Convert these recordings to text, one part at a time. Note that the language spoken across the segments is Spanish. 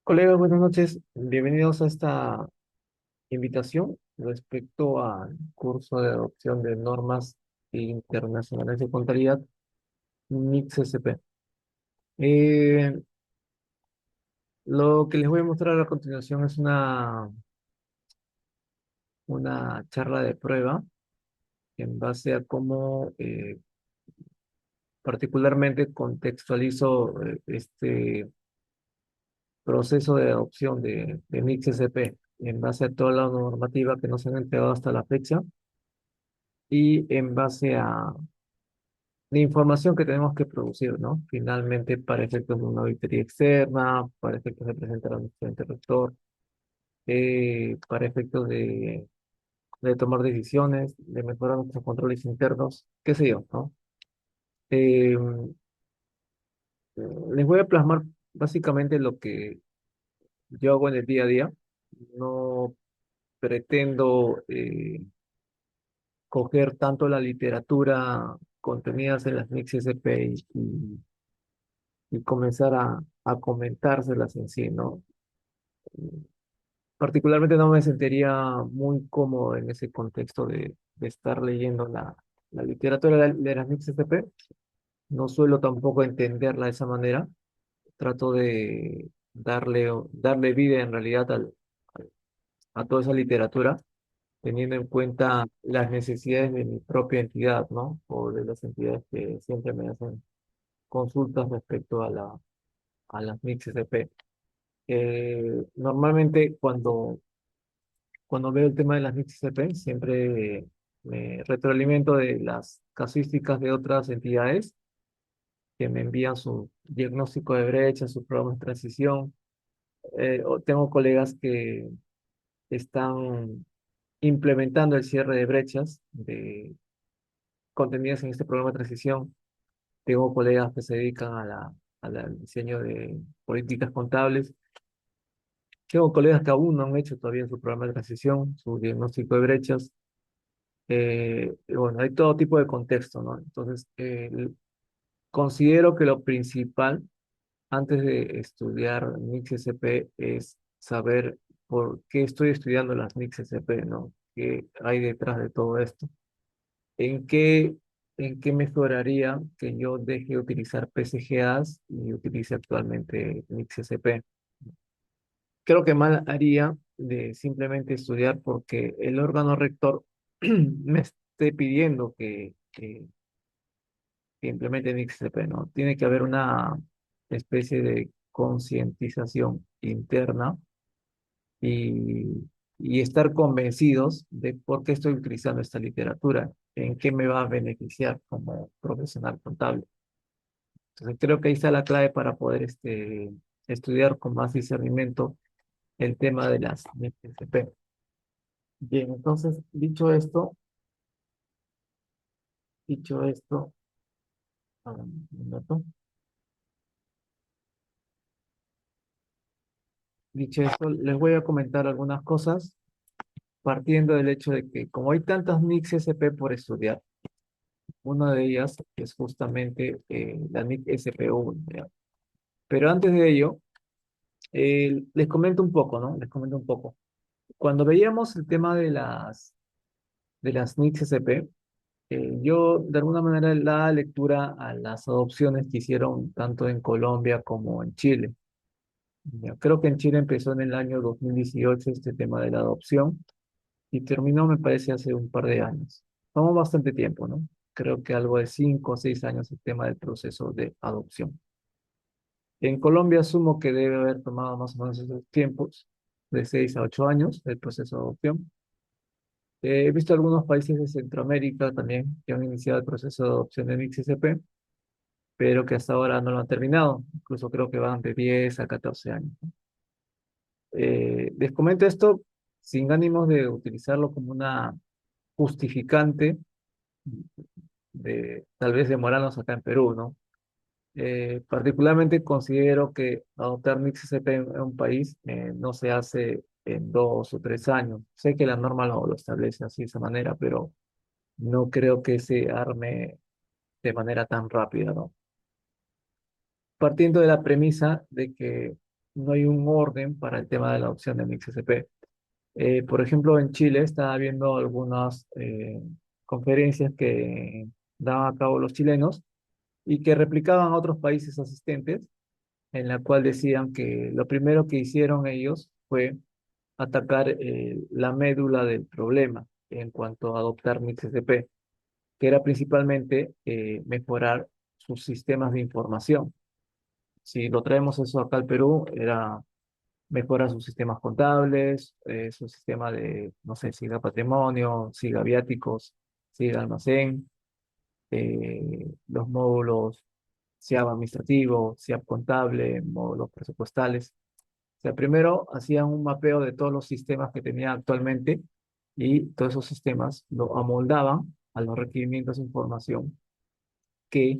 Colegas, buenas noches. Bienvenidos a esta invitación respecto al curso de adopción de normas internacionales de contabilidad, MIX-SP. Eh, lo que les voy a mostrar a continuación es una charla de prueba en base a cómo particularmente contextualizo este proceso de adopción de MIX-SP en base a toda la normativa que nos han entregado hasta la fecha y en base a la información que tenemos que producir, ¿no? Finalmente, para efectos de una auditoría externa, para efectos de presentar a nuestro interruptor, para efectos de tomar decisiones, de mejorar nuestros controles internos, qué sé yo, ¿no? Eh, Les voy a plasmar básicamente lo que yo hago en el día a día. No pretendo coger tanto la literatura contenidas en las MIX SP y comenzar a comentárselas en sí, ¿no? Particularmente no me sentiría muy cómodo en ese contexto de estar leyendo la literatura de las MIX SP. No suelo tampoco entenderla de esa manera. Trato de darle vida en realidad a toda esa literatura, teniendo en cuenta las necesidades de mi propia entidad, ¿no? O de las entidades que siempre me hacen consultas respecto a las MIX SP. Normalmente cuando veo el tema de las NICs CP, siempre me retroalimento de las casuísticas de otras entidades que me envían su diagnóstico de brecha, sus programas de transición. Tengo colegas que están implementando el cierre de brechas contenidas en este programa de transición. Tengo colegas que se dedican al diseño de políticas contables. Tengo colegas que aún no han hecho todavía su programa de transición, su diagnóstico de brechas. Y bueno, hay todo tipo de contexto, ¿no? Entonces, considero que lo principal antes de estudiar MIX SP es saber por qué estoy estudiando las MIX SP, ¿no? ¿Qué hay detrás de todo esto? ¿En qué, en qué mejoraría que yo deje de utilizar PCGAs y utilice actualmente MIX SP? Creo que mal haría de simplemente estudiar porque el órgano rector me esté pidiendo que implementen XCP, ¿no? Tiene que haber una especie de concientización interna y estar convencidos de por qué estoy utilizando esta literatura, en qué me va a beneficiar como profesional contable. Entonces, creo que ahí está la clave para poder estudiar con más discernimiento el tema de las XCP. Bien, entonces, dicho esto, un minuto. Dicho esto, les voy a comentar algunas cosas partiendo del hecho de que como hay tantas NICs SP por estudiar, una de ellas es justamente la NIC SP1, ¿ya? Pero antes de ello, les comento un poco, ¿no? Les comento un poco. Cuando veíamos el tema de las NICs SP, yo de alguna manera la lectura a las adopciones que hicieron tanto en Colombia como en Chile. Ya, creo que en Chile empezó en el año 2018 este tema de la adopción y terminó, me parece, hace un par de años. Tomó bastante tiempo, ¿no? Creo que algo de 5 o 6 años el tema del proceso de adopción. En Colombia asumo que debe haber tomado más o menos esos tiempos, de 6 a 8 años, el proceso de adopción. He visto algunos países de Centroamérica también que han iniciado el proceso de adopción de MIX-SP, pero que hasta ahora no lo han terminado. Incluso creo que van de 10 a 14 años. Les comento esto sin ánimos de utilizarlo como una justificante de tal vez demorarnos acá en Perú, ¿no? Particularmente considero que adoptar Mix CP en un país no se hace en 2 o 3 años. Sé que la norma lo establece así de esa manera, pero no creo que se arme de manera tan rápida, ¿no? Partiendo de la premisa de que no hay un orden para el tema de la adopción de MixSP. Por ejemplo, en Chile estaba viendo algunas conferencias que daban a cabo los chilenos y que replicaban a otros países asistentes, en la cual decían que lo primero que hicieron ellos fue atacar la médula del problema en cuanto a adoptar MixSP, que era principalmente mejorar sus sistemas de información. Si lo traemos eso acá al Perú, era mejorar sus sistemas contables, su sistema de, no sé, siga patrimonio, siga viáticos, siga almacén, los módulos SIAP administrativo, SIAP contable, módulos presupuestales. O sea, primero hacían un mapeo de todos los sistemas que tenía actualmente y todos esos sistemas lo amoldaban a los requerimientos de información que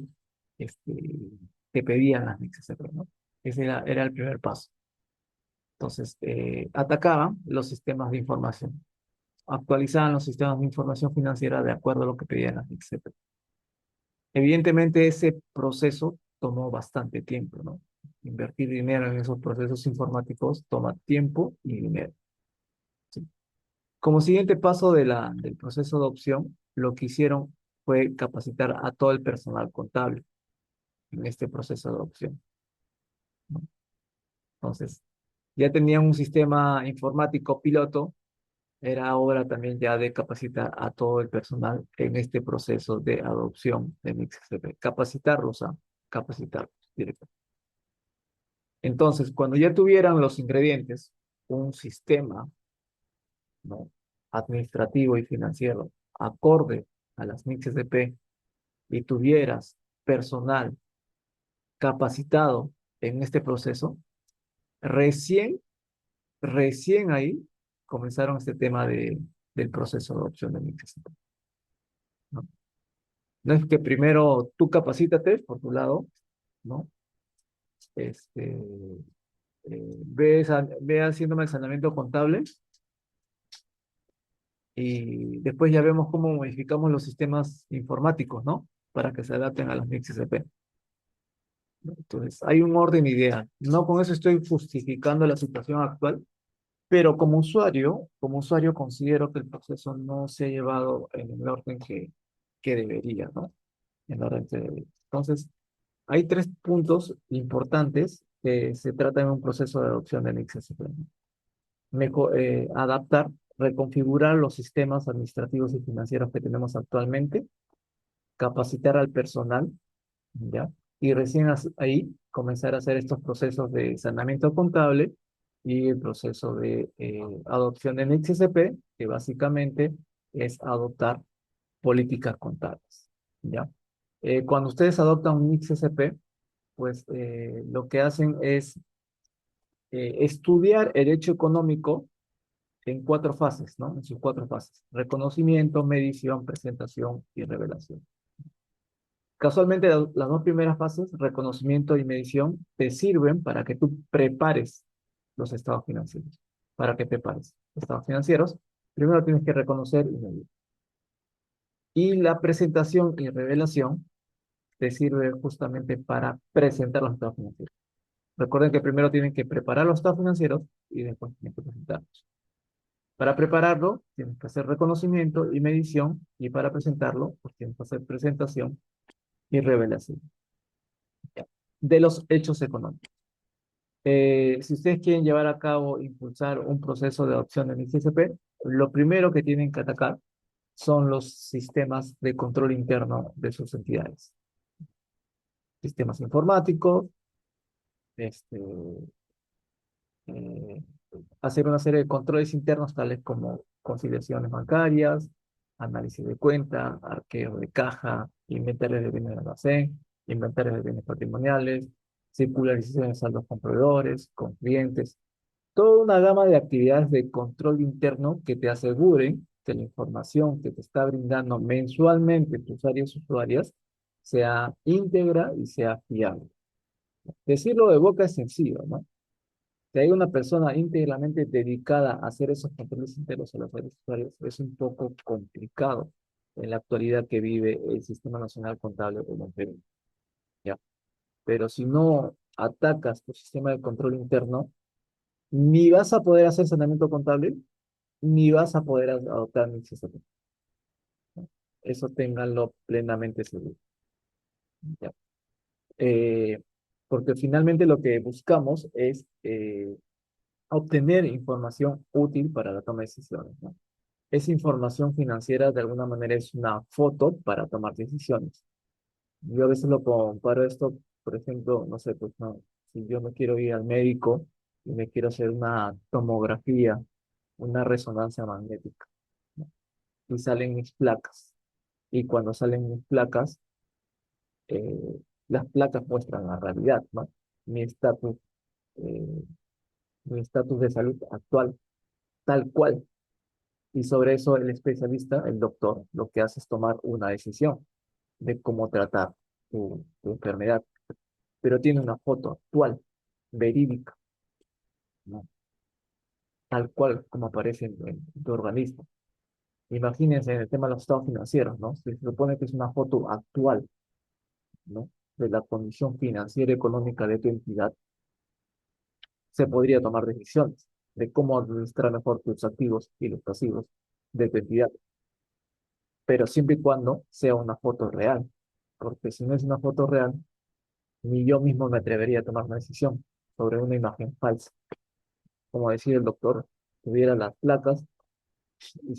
este, te pedían las NICs, ¿no? Ese era el primer paso. Entonces, atacaban los sistemas de información, actualizaban los sistemas de información financiera de acuerdo a lo que pedían las NICs. Evidentemente, ese proceso tomó bastante tiempo, ¿no? Invertir dinero en esos procesos informáticos toma tiempo y dinero. ¿Sí? Como siguiente paso del proceso de adopción, lo que hicieron fue capacitar a todo el personal contable en este proceso de adopción, ¿no? Entonces, ya tenían un sistema informático piloto, era hora también ya de capacitar a todo el personal en este proceso de adopción de MixSP. Capacitarlos a capacitarlos directamente. Entonces, cuando ya tuvieran los ingredientes, un sistema, ¿no?, administrativo y financiero acorde a las MixSP y tuvieras personal capacitado en este proceso, recién, recién ahí comenzaron este tema del proceso de adopción de MixSP, ¿no? No es que primero tú capacítate por tu lado, ¿no? Este, ve haciéndome el saneamiento contable y después ya vemos cómo modificamos los sistemas informáticos, ¿no? Para que se adapten a las MixSP. Entonces, hay un orden ideal. No con eso estoy justificando la situación actual, pero como usuario considero que el proceso no se ha llevado en el orden que debería, ¿no? En el orden que debería. Entonces, hay tres puntos importantes que se trata en un proceso de adopción del XSP. Adaptar, reconfigurar los sistemas administrativos y financieros que tenemos actualmente, capacitar al personal, ¿ya? Y recién ahí comenzar a hacer estos procesos de saneamiento contable y el proceso de adopción del XSP, que básicamente es adoptar políticas contables, ¿ya? Cuando ustedes adoptan un XSP, pues lo que hacen es estudiar el hecho económico en cuatro fases, ¿no? En sus cuatro fases: reconocimiento, medición, presentación y revelación. Casualmente, las dos primeras fases, reconocimiento y medición, te sirven para que tú prepares los estados financieros. Para que prepares los estados financieros, primero tienes que reconocer y medir. Y la presentación y revelación te sirve justamente para presentar los estados financieros. Recuerden que primero tienen que preparar los estados financieros y después tienen que presentarlos. Para prepararlo, tienes que hacer reconocimiento y medición, y para presentarlo, pues tienes que hacer presentación y revelación. Ya. De los hechos económicos. Si ustedes quieren llevar a cabo, impulsar un proceso de adopción del ICSP, lo primero que tienen que atacar son los sistemas de control interno de sus entidades. Sistemas informáticos, este, eh, hacer una serie de controles internos tales como conciliaciones bancarias, análisis de cuenta, arqueo de caja, inventarios de bienes de almacén, inventarios de bienes patrimoniales, circularización de saldos con proveedores, con clientes, toda una gama de actividades de control interno que te aseguren que la información que te está brindando mensualmente tus áreas usuarias sea íntegra y sea fiable. Decirlo de boca es sencillo, ¿no? Si hay una persona íntegramente dedicada a hacer esos controles internos a los áreas usuarias, es un poco complicado en la actualidad que vive el Sistema Nacional Contable como Perú, ¿ya? Pero si no atacas tu sistema de control interno, ni vas a poder hacer saneamiento contable, ni vas a poder adoptar NICS SP. Eso ténganlo plenamente seguro. ¿Ya? Eh, Porque finalmente lo que buscamos es obtener información útil para la toma de decisiones, ¿no? Esa información financiera de alguna manera es una foto para tomar decisiones. Yo a veces lo comparo esto, por ejemplo, no sé, pues no, si yo me quiero ir al médico y me quiero hacer una tomografía, una resonancia magnética, ¿no? Y salen mis placas. Y cuando salen mis placas, las placas muestran la realidad, ¿no? Mi estatus, eh, mi estatus de salud actual, tal cual. Y sobre eso el especialista, el doctor, lo que hace es tomar una decisión de cómo tratar tu enfermedad, pero tiene una foto actual, verídica, ¿no? Tal cual como aparece en tu organismo. Imagínense en el tema de los estados financieros, ¿no? Se supone que es una foto actual, ¿no? De la condición financiera y económica de tu entidad, se podría tomar decisiones de cómo administrar mejor tus activos y los pasivos de tu entidad, pero siempre y cuando sea una foto real, porque si no es una foto real, ni yo mismo me atrevería a tomar una decisión sobre una imagen falsa. Como decía el doctor, tuviera las placas y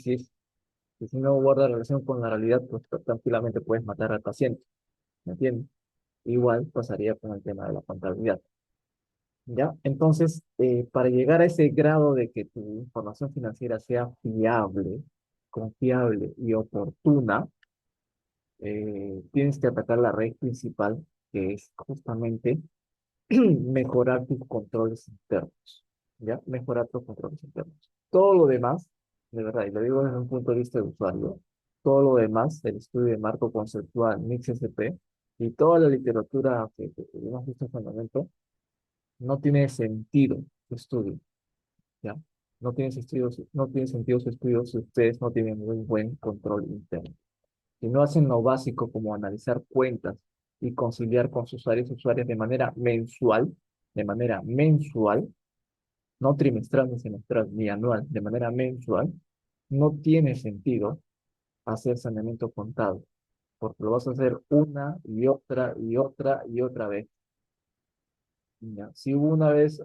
y si no guarda relación con la realidad, pues tranquilamente puedes matar al paciente, ¿me entiendes? Igual pasaría con el tema de la contabilidad. ¿Ya? Entonces, para llegar a ese grado de que tu información financiera sea fiable, confiable y oportuna, tienes que atacar la red principal, que es justamente mejorar tus controles internos, ¿ya? Mejorar tus controles internos. Todo lo demás, de verdad, y lo digo desde un punto de vista de usuario, todo lo demás, el estudio de marco conceptual, Mix SP, y toda la literatura que hemos visto hasta el momento, no tiene sentido su estudio, ¿ya? No tiene sentido su estudio si ustedes no tienen un buen control interno. Si no hacen lo básico como analizar cuentas y conciliar con sus usuarios y usuarias de manera mensual, no trimestral, ni semestral, ni anual, de manera mensual, no tiene sentido hacer saneamiento contable, porque lo vas a hacer una y otra y otra y otra vez. ¿Ya? Si hubo una vez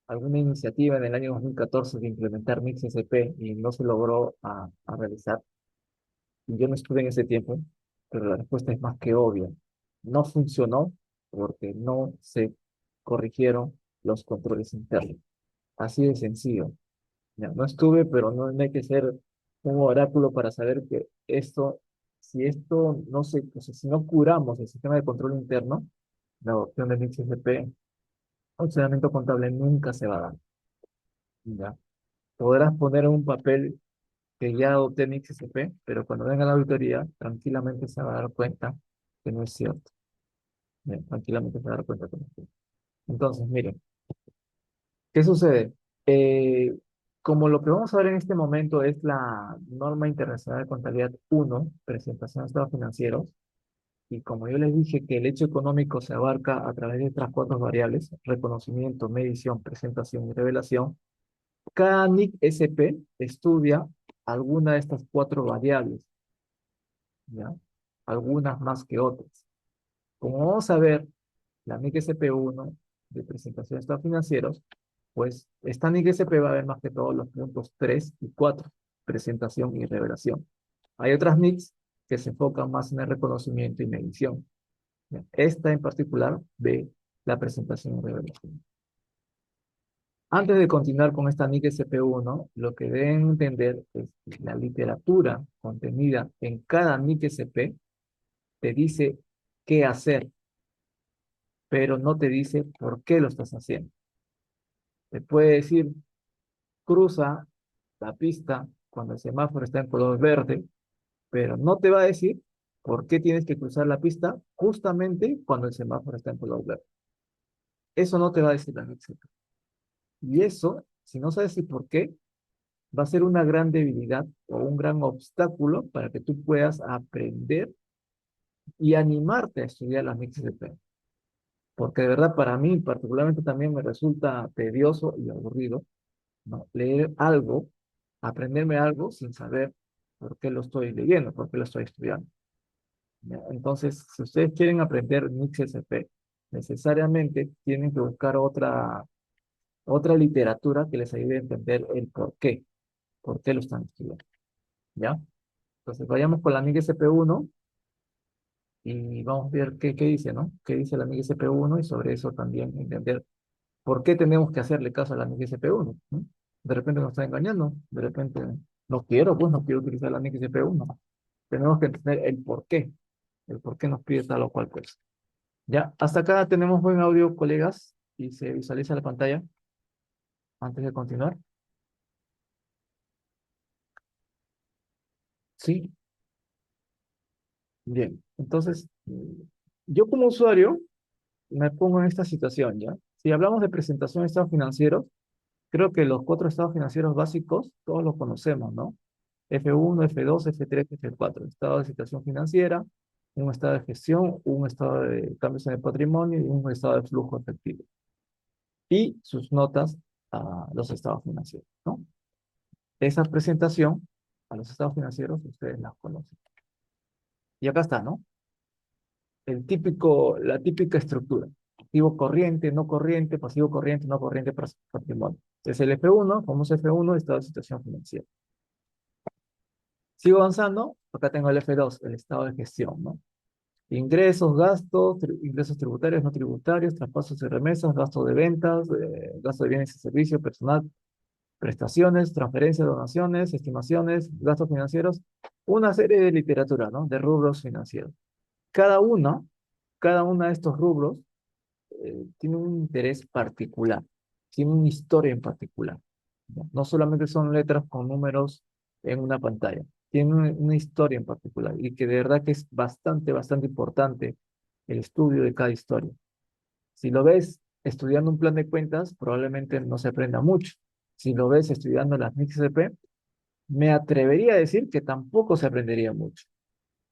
alguna iniciativa en el año 2014 de implementar Mix SP y no se logró a realizar, y yo no estuve en ese tiempo, pero la respuesta es más que obvia. No funcionó porque no se corrigieron los controles internos. Así de sencillo. Ya, no estuve, pero no hay que ser un oráculo para saber que si esto no se, o sea, si no curamos el sistema de control interno, la adopción del XSP, funcionamiento contable nunca se va a dar. ¿Ya? Podrás poner en un papel que ya adopté mi XSP, pero cuando venga la auditoría, tranquilamente se va a dar cuenta que no es cierto. Bien, tranquilamente se va a dar cuenta que no es cierto. Entonces, miren, ¿qué sucede? Eh, Como lo que vamos a ver en este momento es la norma internacional de contabilidad 1, presentación de estados financieros, y como yo les dije que el hecho económico se abarca a través de estas cuatro variables, reconocimiento, medición, presentación y revelación, cada NIC SP estudia alguna de estas cuatro variables, ¿ya? Algunas más que otras. Como vamos a ver, la NIC SP1 de presentación de estados financieros, pues esta NIC SP va a ver más que todos los puntos 3 y 4, presentación y revelación. Hay otras NICs que se enfocan más en el reconocimiento y medición. ¿Ya? Esta en particular ve la presentación y revelación. Antes de continuar con esta NIC SP1, lo que deben entender es que la literatura contenida en cada NIC SP te dice qué hacer, pero no te dice por qué lo estás haciendo. Te puede decir, cruza la pista cuando el semáforo está en color verde, pero no te va a decir por qué tienes que cruzar la pista justamente cuando el semáforo está en color verde. Eso no te va a decir la NIC SP. Y eso, si no sabes el por qué, va a ser una gran debilidad o un gran obstáculo para que tú puedas aprender y animarte a estudiar las NIC SP. porque de verdad para mí particularmente también me resulta tedioso y aburrido, ¿no? Leer algo, aprenderme algo sin saber por qué lo estoy leyendo, por qué lo estoy estudiando. ¿Ya? Entonces, si ustedes quieren aprender NICS-SP, necesariamente tienen que buscar otra literatura que les ayude a entender el por qué lo están estudiando. ¿Ya? Entonces, vayamos con la NICS-SP1 y vamos a ver qué dice, ¿no? ¿Qué dice la NICS-SP1? Y sobre eso también entender por qué tenemos que hacerle caso a la NICS-SP1, ¿no? De repente nos está engañando, de repente no quiero, pues no quiero utilizar la NICS-SP1. Tenemos que entender el por qué nos pide tal o cual cosa. Ya, hasta acá tenemos buen audio, colegas, y se visualiza la pantalla antes de continuar. Sí, bien. Entonces, yo como usuario me pongo en esta situación, ¿ya? Si hablamos de presentación de estados financieros, creo que los cuatro estados financieros básicos todos los conocemos, ¿no? F1, F2, F3, F4. Estado de situación financiera, un estado de gestión, un estado de cambios en el patrimonio y un estado de flujo efectivo. Y sus notas a los estados financieros, ¿no? Esa presentación a los estados financieros ustedes las conocen. Y acá está, ¿no? La típica estructura. Activo corriente, no corriente, pasivo corriente, no corriente, patrimonio. Es el F1, famoso F1, estado de situación financiera. Sigo avanzando, acá tengo el F2, el estado de gestión, ¿no? Ingresos, gastos, ingresos tributarios, no tributarios, traspasos y remesas, gasto de ventas, gasto de bienes y servicios, personal, prestaciones, transferencias, donaciones, estimaciones, gastos financieros, una serie de literatura, ¿no? De rubros financieros. Cada uno, cada uno de estos rubros tiene un interés particular, tiene una historia en particular. ¿No? No solamente son letras con números en una pantalla, tiene una historia en particular y que de verdad que es bastante, bastante importante el estudio de cada historia. Si lo ves estudiando un plan de cuentas, probablemente no se aprenda mucho. Si lo ves estudiando las MICSP, me atrevería a decir que tampoco se aprendería mucho.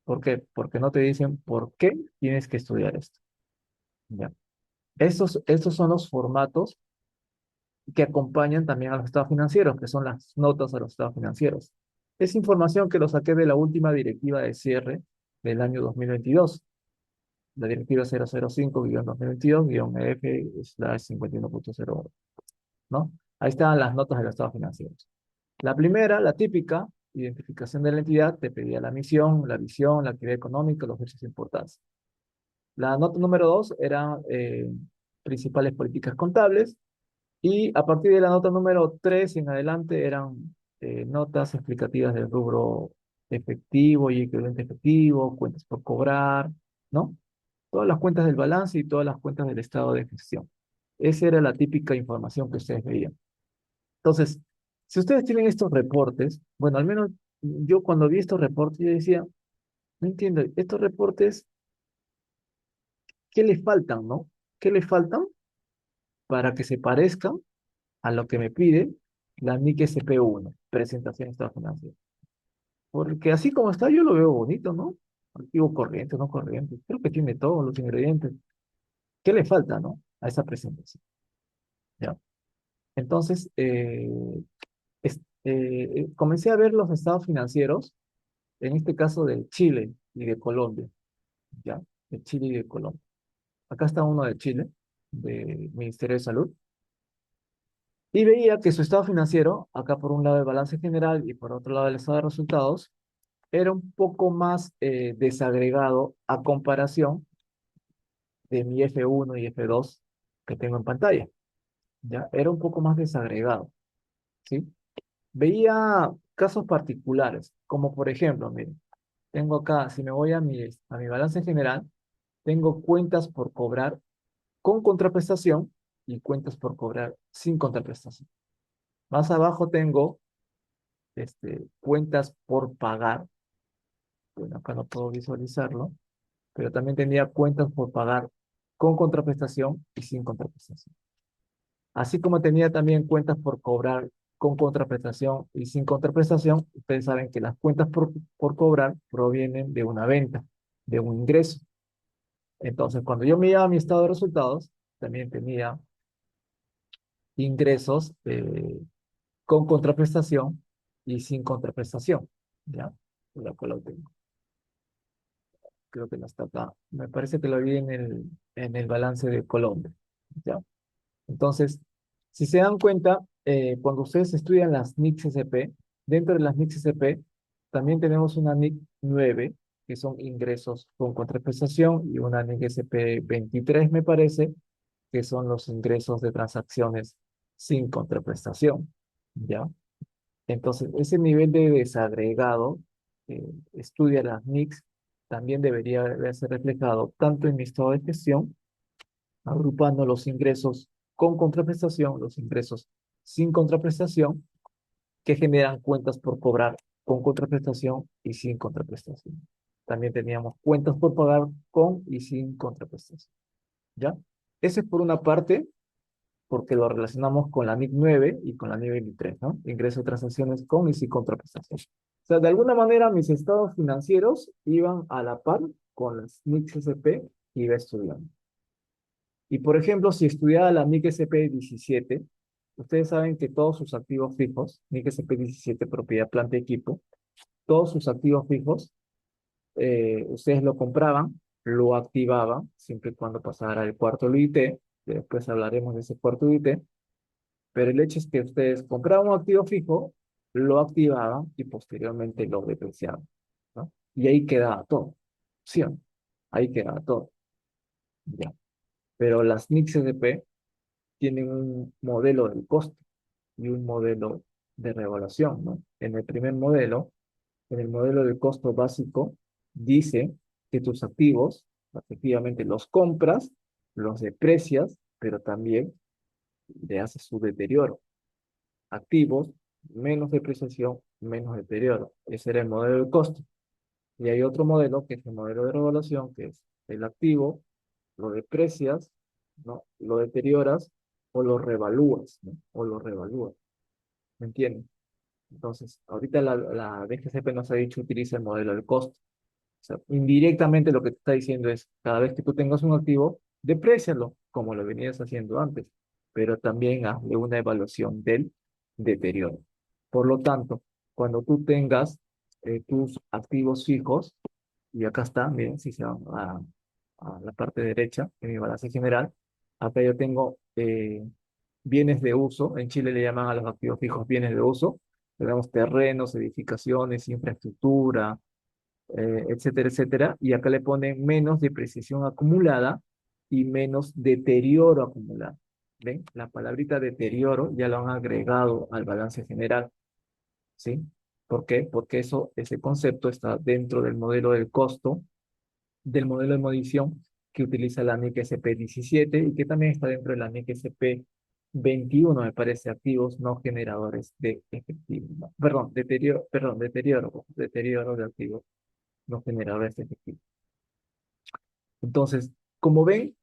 ¿Por qué? Porque no te dicen por qué tienes que estudiar esto. ¿Ya? Estos son los formatos que acompañan también a los estados financieros, que son las notas a los estados financieros. Es información que lo saqué de la última directiva de cierre del año 2022, la directiva 005-2022-EF/51.01, ¿no? Ahí están las notas de los estados financieros. La primera, la típica, identificación de la entidad, te pedía la misión, la visión, la actividad económica, los hechos de importancia. La nota número dos eran principales políticas contables. Y a partir de la nota número 3 en adelante eran notas explicativas del rubro efectivo y equivalente efectivo, cuentas por cobrar, ¿no? Todas las cuentas del balance y todas las cuentas del estado de gestión. Esa era la típica información que ustedes veían. Entonces, si ustedes tienen estos reportes, bueno, al menos yo cuando vi estos reportes, yo decía, no entiendo, estos reportes, ¿qué les faltan, no? ¿Qué les faltan para que se parezcan a lo que me pide la NIC SP1, presentación de estado financiero? Porque así como está, yo lo veo bonito, ¿no? Activo corriente, no corriente. Creo que tiene todos los ingredientes. ¿Qué le falta, no? A esa presentación. ¿Ya? Entonces, comencé a ver los estados financieros, en este caso de Chile y de Colombia, ¿ya? De Chile y de Colombia. Acá está uno de Chile, del Ministerio de Salud, y veía que su estado financiero, acá por un lado el balance general y por otro lado el estado de resultados, era un poco más desagregado a comparación de mi F1 y F2 que tengo en pantalla. ¿Ya? Era un poco más desagregado, ¿sí? Veía casos particulares, como por ejemplo, miren, tengo acá, si me voy a mi balance general, tengo cuentas por cobrar con contraprestación y cuentas por cobrar sin contraprestación. Más abajo tengo cuentas por pagar. Bueno, acá no puedo visualizarlo, pero también tenía cuentas por pagar con contraprestación y sin contraprestación. Así como tenía también cuentas por cobrar con contraprestación y sin contraprestación, ustedes saben que las cuentas por cobrar provienen de una venta, de un ingreso. Entonces, cuando yo miraba mi estado de resultados, también tenía ingresos con contraprestación y sin contraprestación, ¿ya? La cual lo tengo. Creo que no está acá. Me parece que lo vi en el balance de Colombia, ¿ya? Entonces, si se dan cuenta, cuando ustedes estudian las NICS SP, dentro de las NICS SP también tenemos una NIC 9, que son ingresos con contraprestación, y una NIC SP 23, me parece, que son los ingresos de transacciones sin contraprestación, ¿ya? Entonces, ese nivel de desagregado estudia las NICS también debería verse reflejado tanto en mi estado de gestión, agrupando los ingresos con contraprestación, los ingresos sin contraprestación, que generan cuentas por cobrar con contraprestación y sin contraprestación. También teníamos cuentas por pagar con y sin contraprestación, ¿ya? Ese es por una parte, porque lo relacionamos con la NIC 9 y con la NIC 23, ¿no? Ingreso de transacciones con y sin contraprestación. O sea, de alguna manera mis estados financieros iban a la par con las NICs SP que iba estudiando. Y por ejemplo, si estudiara la NIC SP 17, ustedes saben que todos sus activos fijos, NIC SP 17, propiedad, planta, equipo, todos sus activos fijos, ustedes lo compraban, lo activaban, siempre y cuando pasara el cuarto UIT, después hablaremos de ese cuarto UIT, pero el hecho es que ustedes compraban un activo fijo, lo activaban y posteriormente lo depreciaban, ¿no? Y ahí quedaba todo, ¿sí o no? Ahí quedaba todo, ya. Pero las NICs SP tienen un modelo del costo y un modelo de revaluación, ¿no? En el modelo del costo básico, dice que tus activos, efectivamente, los compras, los deprecias, pero también le haces su deterioro. Activos, menos depreciación, menos deterioro. Ese era el modelo del costo. Y hay otro modelo, que es el modelo de revaluación, que es el activo, lo deprecias, ¿no? Lo deterioras o lo revalúas, ¿no? O lo revalúas. ¿Me entienden? Entonces, ahorita la DGCP nos ha dicho utiliza el modelo del costo. O sea, indirectamente lo que te está diciendo es, cada vez que tú tengas un activo, deprécialo, como lo venías haciendo antes, pero también hazle una evaluación del deterioro. Por lo tanto, cuando tú tengas tus activos fijos, y acá está, miren, si se van a la parte derecha, en mi balance general, acá yo tengo bienes de uso, en Chile le llaman a los activos fijos bienes de uso, tenemos terrenos, edificaciones, infraestructura, etcétera, etcétera, y acá le ponen menos depreciación acumulada y menos deterioro acumulado. ¿Ven? La palabrita deterioro ya lo han agregado al balance general, ¿sí? ¿Por qué? Porque ese concepto está dentro del modelo del costo, del modelo de medición que utiliza la NIC SP 17 y que también está dentro de la NIC SP 21, me parece, activos no generadores de efectivo. No, perdón, deterioro de activos no generadores de efectivo. Entonces, como ven,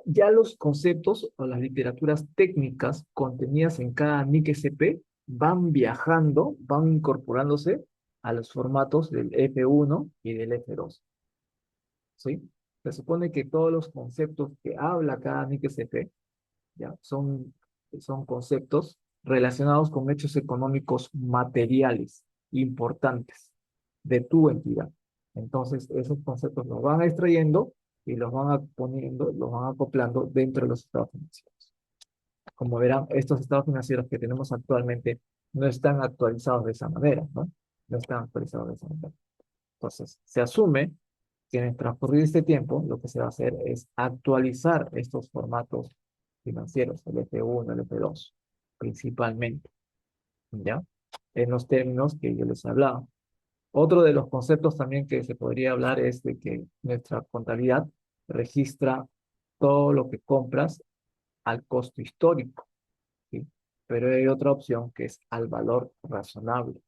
ya los conceptos o las literaturas técnicas contenidas en cada NIC SP van viajando, van incorporándose a los formatos del F1 y del F2, ¿sí? Se supone que todos los conceptos que habla cada NIC SP ya, son conceptos relacionados con hechos económicos materiales importantes de tu entidad. Entonces, esos conceptos los van extrayendo y los van poniendo, los van acoplando dentro de los estados financieros. Como verán, estos estados financieros que tenemos actualmente no están actualizados de esa manera, ¿no? No están actualizados de esa manera. Entonces, se asume que en el transcurrir de este tiempo, lo que se va a hacer es actualizar estos formatos financieros, el F1, el F2, principalmente, ¿ya? En los términos que yo les hablaba. Otro de los conceptos también que se podría hablar es de que nuestra contabilidad registra todo lo que compras al costo histórico, ¿sí? Pero hay otra opción que es al valor razonable,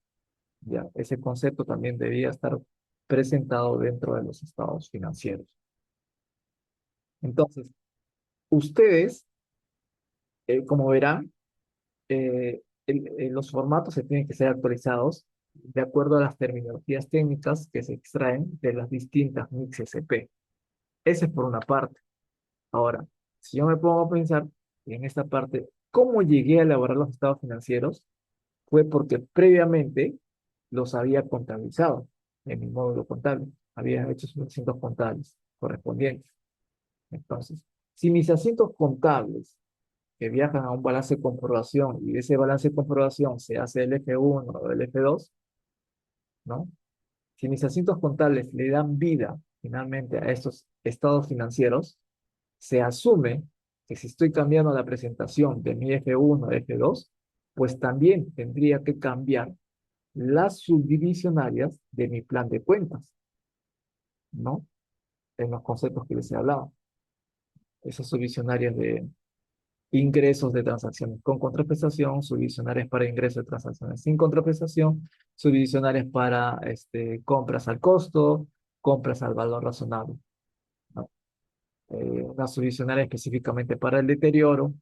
¿ya? Ese concepto también debía estar presentado dentro de los estados financieros. Entonces, ustedes, como verán, los formatos se tienen que ser actualizados de acuerdo a las terminologías técnicas que se extraen de las distintas NICs SP. Ese es por una parte. Ahora, si yo me pongo a pensar en esta parte, ¿cómo llegué a elaborar los estados financieros? Fue porque previamente los había contabilizado en mi módulo contable. Había hecho sus asientos contables correspondientes. Entonces, si mis asientos contables que viajan a un balance de comprobación y de ese balance de comprobación se hace el F1 o el F2, ¿no? Si mis asientos contables le dan vida finalmente a estos estados financieros, se asume que si estoy cambiando la presentación de mi F1 a F2, pues también tendría que cambiar las subdivisionarias de mi plan de cuentas, ¿no? En los conceptos que les he hablado. Esas subdivisionarias de ingresos de transacciones con contraprestación, subdivisionarias para ingresos de transacciones sin contraprestación, subdivisionarias para compras al costo, compras al valor razonable, ¿no? Una subdivisionaria específicamente para el deterioro,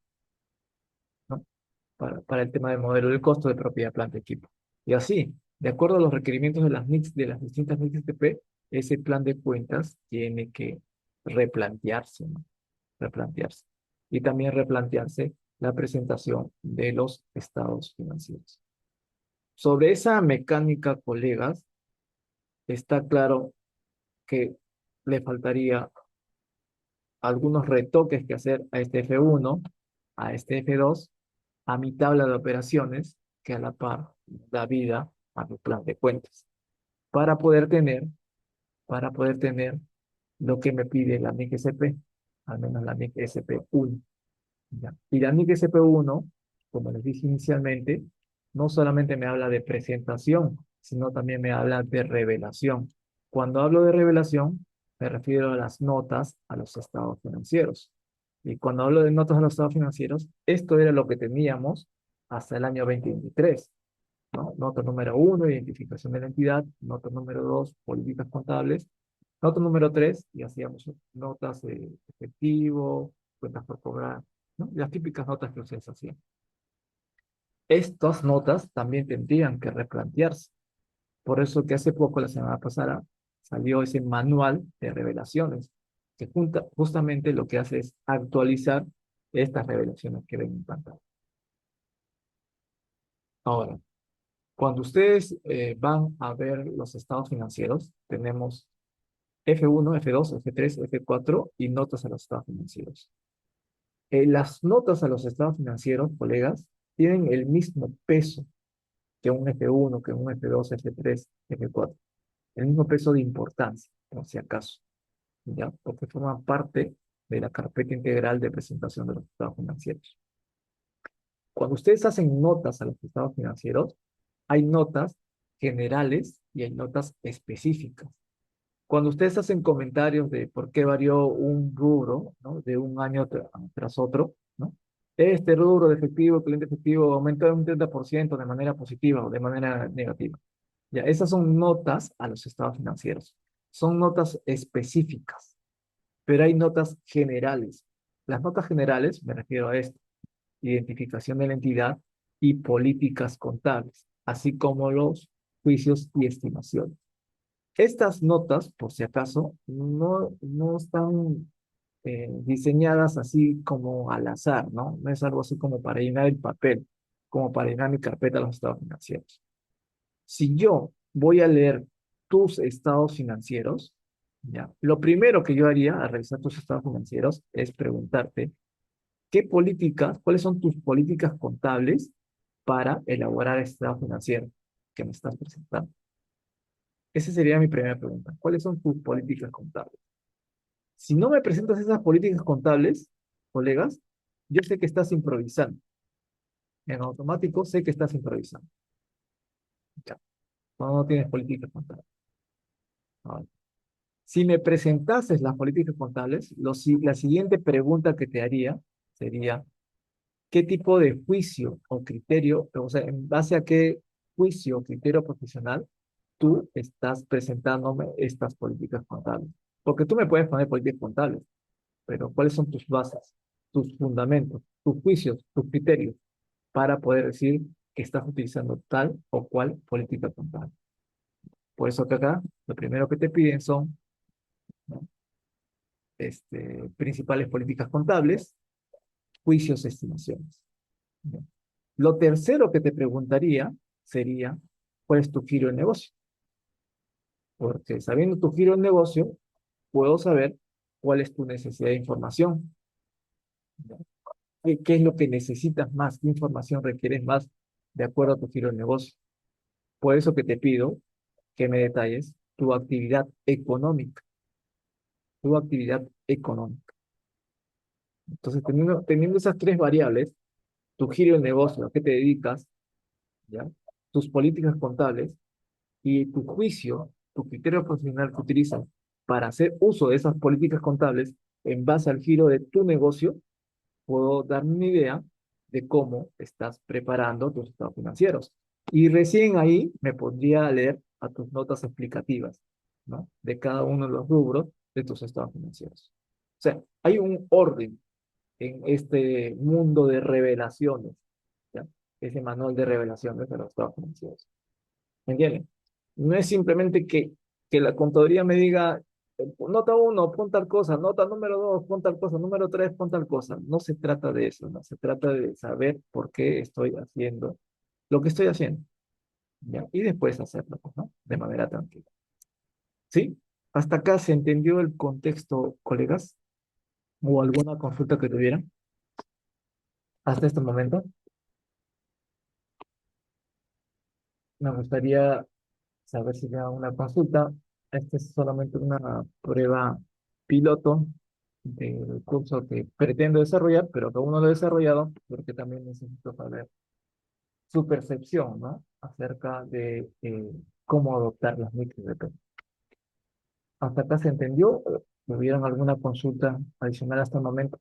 ¿no? Para el tema del modelo del costo de propiedad, planta, equipo. Y así, de acuerdo a los requerimientos de las NICs, de las distintas NICs TP, ese plan de cuentas tiene que replantearse, ¿no? Replantearse. Y también replantearse la presentación de los estados financieros. Sobre esa mecánica, colegas, está claro que le faltaría algunos retoques que hacer a este F1, a este F2, a mi tabla de operaciones, que a la par da vida a mi plan de cuentas, para poder tener, para poder tener lo que me pide la NIC SP, al menos la NIC SP1. ¿Ya? Y la NIC SP1, como les dije inicialmente, no solamente me habla de presentación, sino también me habla de revelación. Cuando hablo de revelación, me refiero a las notas a los estados financieros. Y cuando hablo de notas a los estados financieros, esto era lo que teníamos hasta el año 2023, ¿no? Nota número uno, identificación de la entidad. Nota número dos, políticas contables. Nota número tres, y hacíamos notas de efectivo, cuentas por cobrar, ¿no? Las típicas notas que ustedes hacían. Estas notas también tendrían que replantearse. Por eso que hace poco, la semana pasada, salió ese manual de revelaciones, que justamente lo que hace es actualizar estas revelaciones que ven en pantalla. Ahora, cuando ustedes van a ver los estados financieros, tenemos F1, F2, F3, F4 y notas a los estados financieros. Las notas a los estados financieros, colegas, tienen el mismo peso que un F1, que un F2, F3, F4. El mismo peso de importancia, por si acaso, ¿ya? Porque forman parte de la carpeta integral de presentación de los estados financieros. Cuando ustedes hacen notas a los estados financieros, hay notas generales y hay notas específicas. Cuando ustedes hacen comentarios de por qué varió un rubro, ¿no? De un año tras otro, ¿no? Este rubro de efectivo, cliente efectivo, aumentó en un 30% de manera positiva o de manera negativa. Ya, esas son notas a los estados financieros. Son notas específicas, pero hay notas generales. Las notas generales, me refiero a esto, identificación de la entidad y políticas contables, así como los juicios y estimaciones. Estas notas, por si acaso, no están diseñadas así como al azar, ¿no? No es algo así como para llenar el papel, como para llenar mi carpeta de los estados financieros. Si yo voy a leer tus estados financieros, ya, lo primero que yo haría al revisar tus estados financieros es preguntarte qué políticas, cuáles son tus políticas contables para elaborar este estado financiero que me estás presentando. Esa sería mi primera pregunta. ¿Cuáles son tus políticas contables? Si no me presentas esas políticas contables, colegas, yo sé que estás improvisando. En automático sé que estás improvisando. Ya, no tienes políticas contables. Ahora, si me presentases las políticas contables, la siguiente pregunta que te haría sería, ¿qué tipo de juicio o criterio, o sea, en base a qué juicio o criterio profesional tú estás presentándome estas políticas contables? Porque tú me puedes poner políticas contables, pero ¿cuáles son tus bases, tus fundamentos, tus juicios, tus criterios para poder decir que estás utilizando tal o cual política contable? Por eso que acá lo primero que te piden son, ¿no? principales políticas contables, juicios, estimaciones. Bien. Lo tercero que te preguntaría sería, ¿cuál es tu giro de negocio? Porque sabiendo tu giro de negocio, puedo saber cuál es tu necesidad de información. ¿Ya? ¿Qué es lo que necesitas más? ¿Qué información requieres más de acuerdo a tu giro de negocio? Por eso que te pido que me detalles tu actividad económica, tu actividad económica. Entonces, teniendo esas tres variables, tu giro de negocio, a qué te dedicas, ¿ya? Tus políticas contables y tu juicio, tu criterio profesional que utilizas para hacer uso de esas políticas contables en base al giro de tu negocio, puedo darme una idea de cómo estás preparando tus estados financieros. Y recién ahí me pondría a leer a tus notas explicativas, ¿no? De cada uno de los rubros de tus estados financieros. O sea, hay un orden en este mundo de revelaciones, ¿ya? Ese manual de revelaciones de los estados financieros. ¿Me entienden? No es simplemente que la contaduría me diga, nota uno, pon tal cosa, nota número dos, pon tal cosa, número tres, pon tal cosa. No se trata de eso, no se trata de saber por qué estoy haciendo lo que estoy haciendo, ¿ya? Y después hacerlo, pues, ¿no? De manera tranquila. ¿Sí? ¿Hasta acá se entendió el contexto, colegas? ¿O alguna consulta que tuvieran hasta este momento? Me gustaría saber si da una consulta. Esta es solamente una prueba piloto del curso que pretendo desarrollar, pero que aún no lo he desarrollado porque también necesito saber su percepción, ¿no? Acerca de cómo adoptar las micros de P. ¿Hasta acá se entendió? ¿Tuvieron alguna consulta adicional hasta el momento?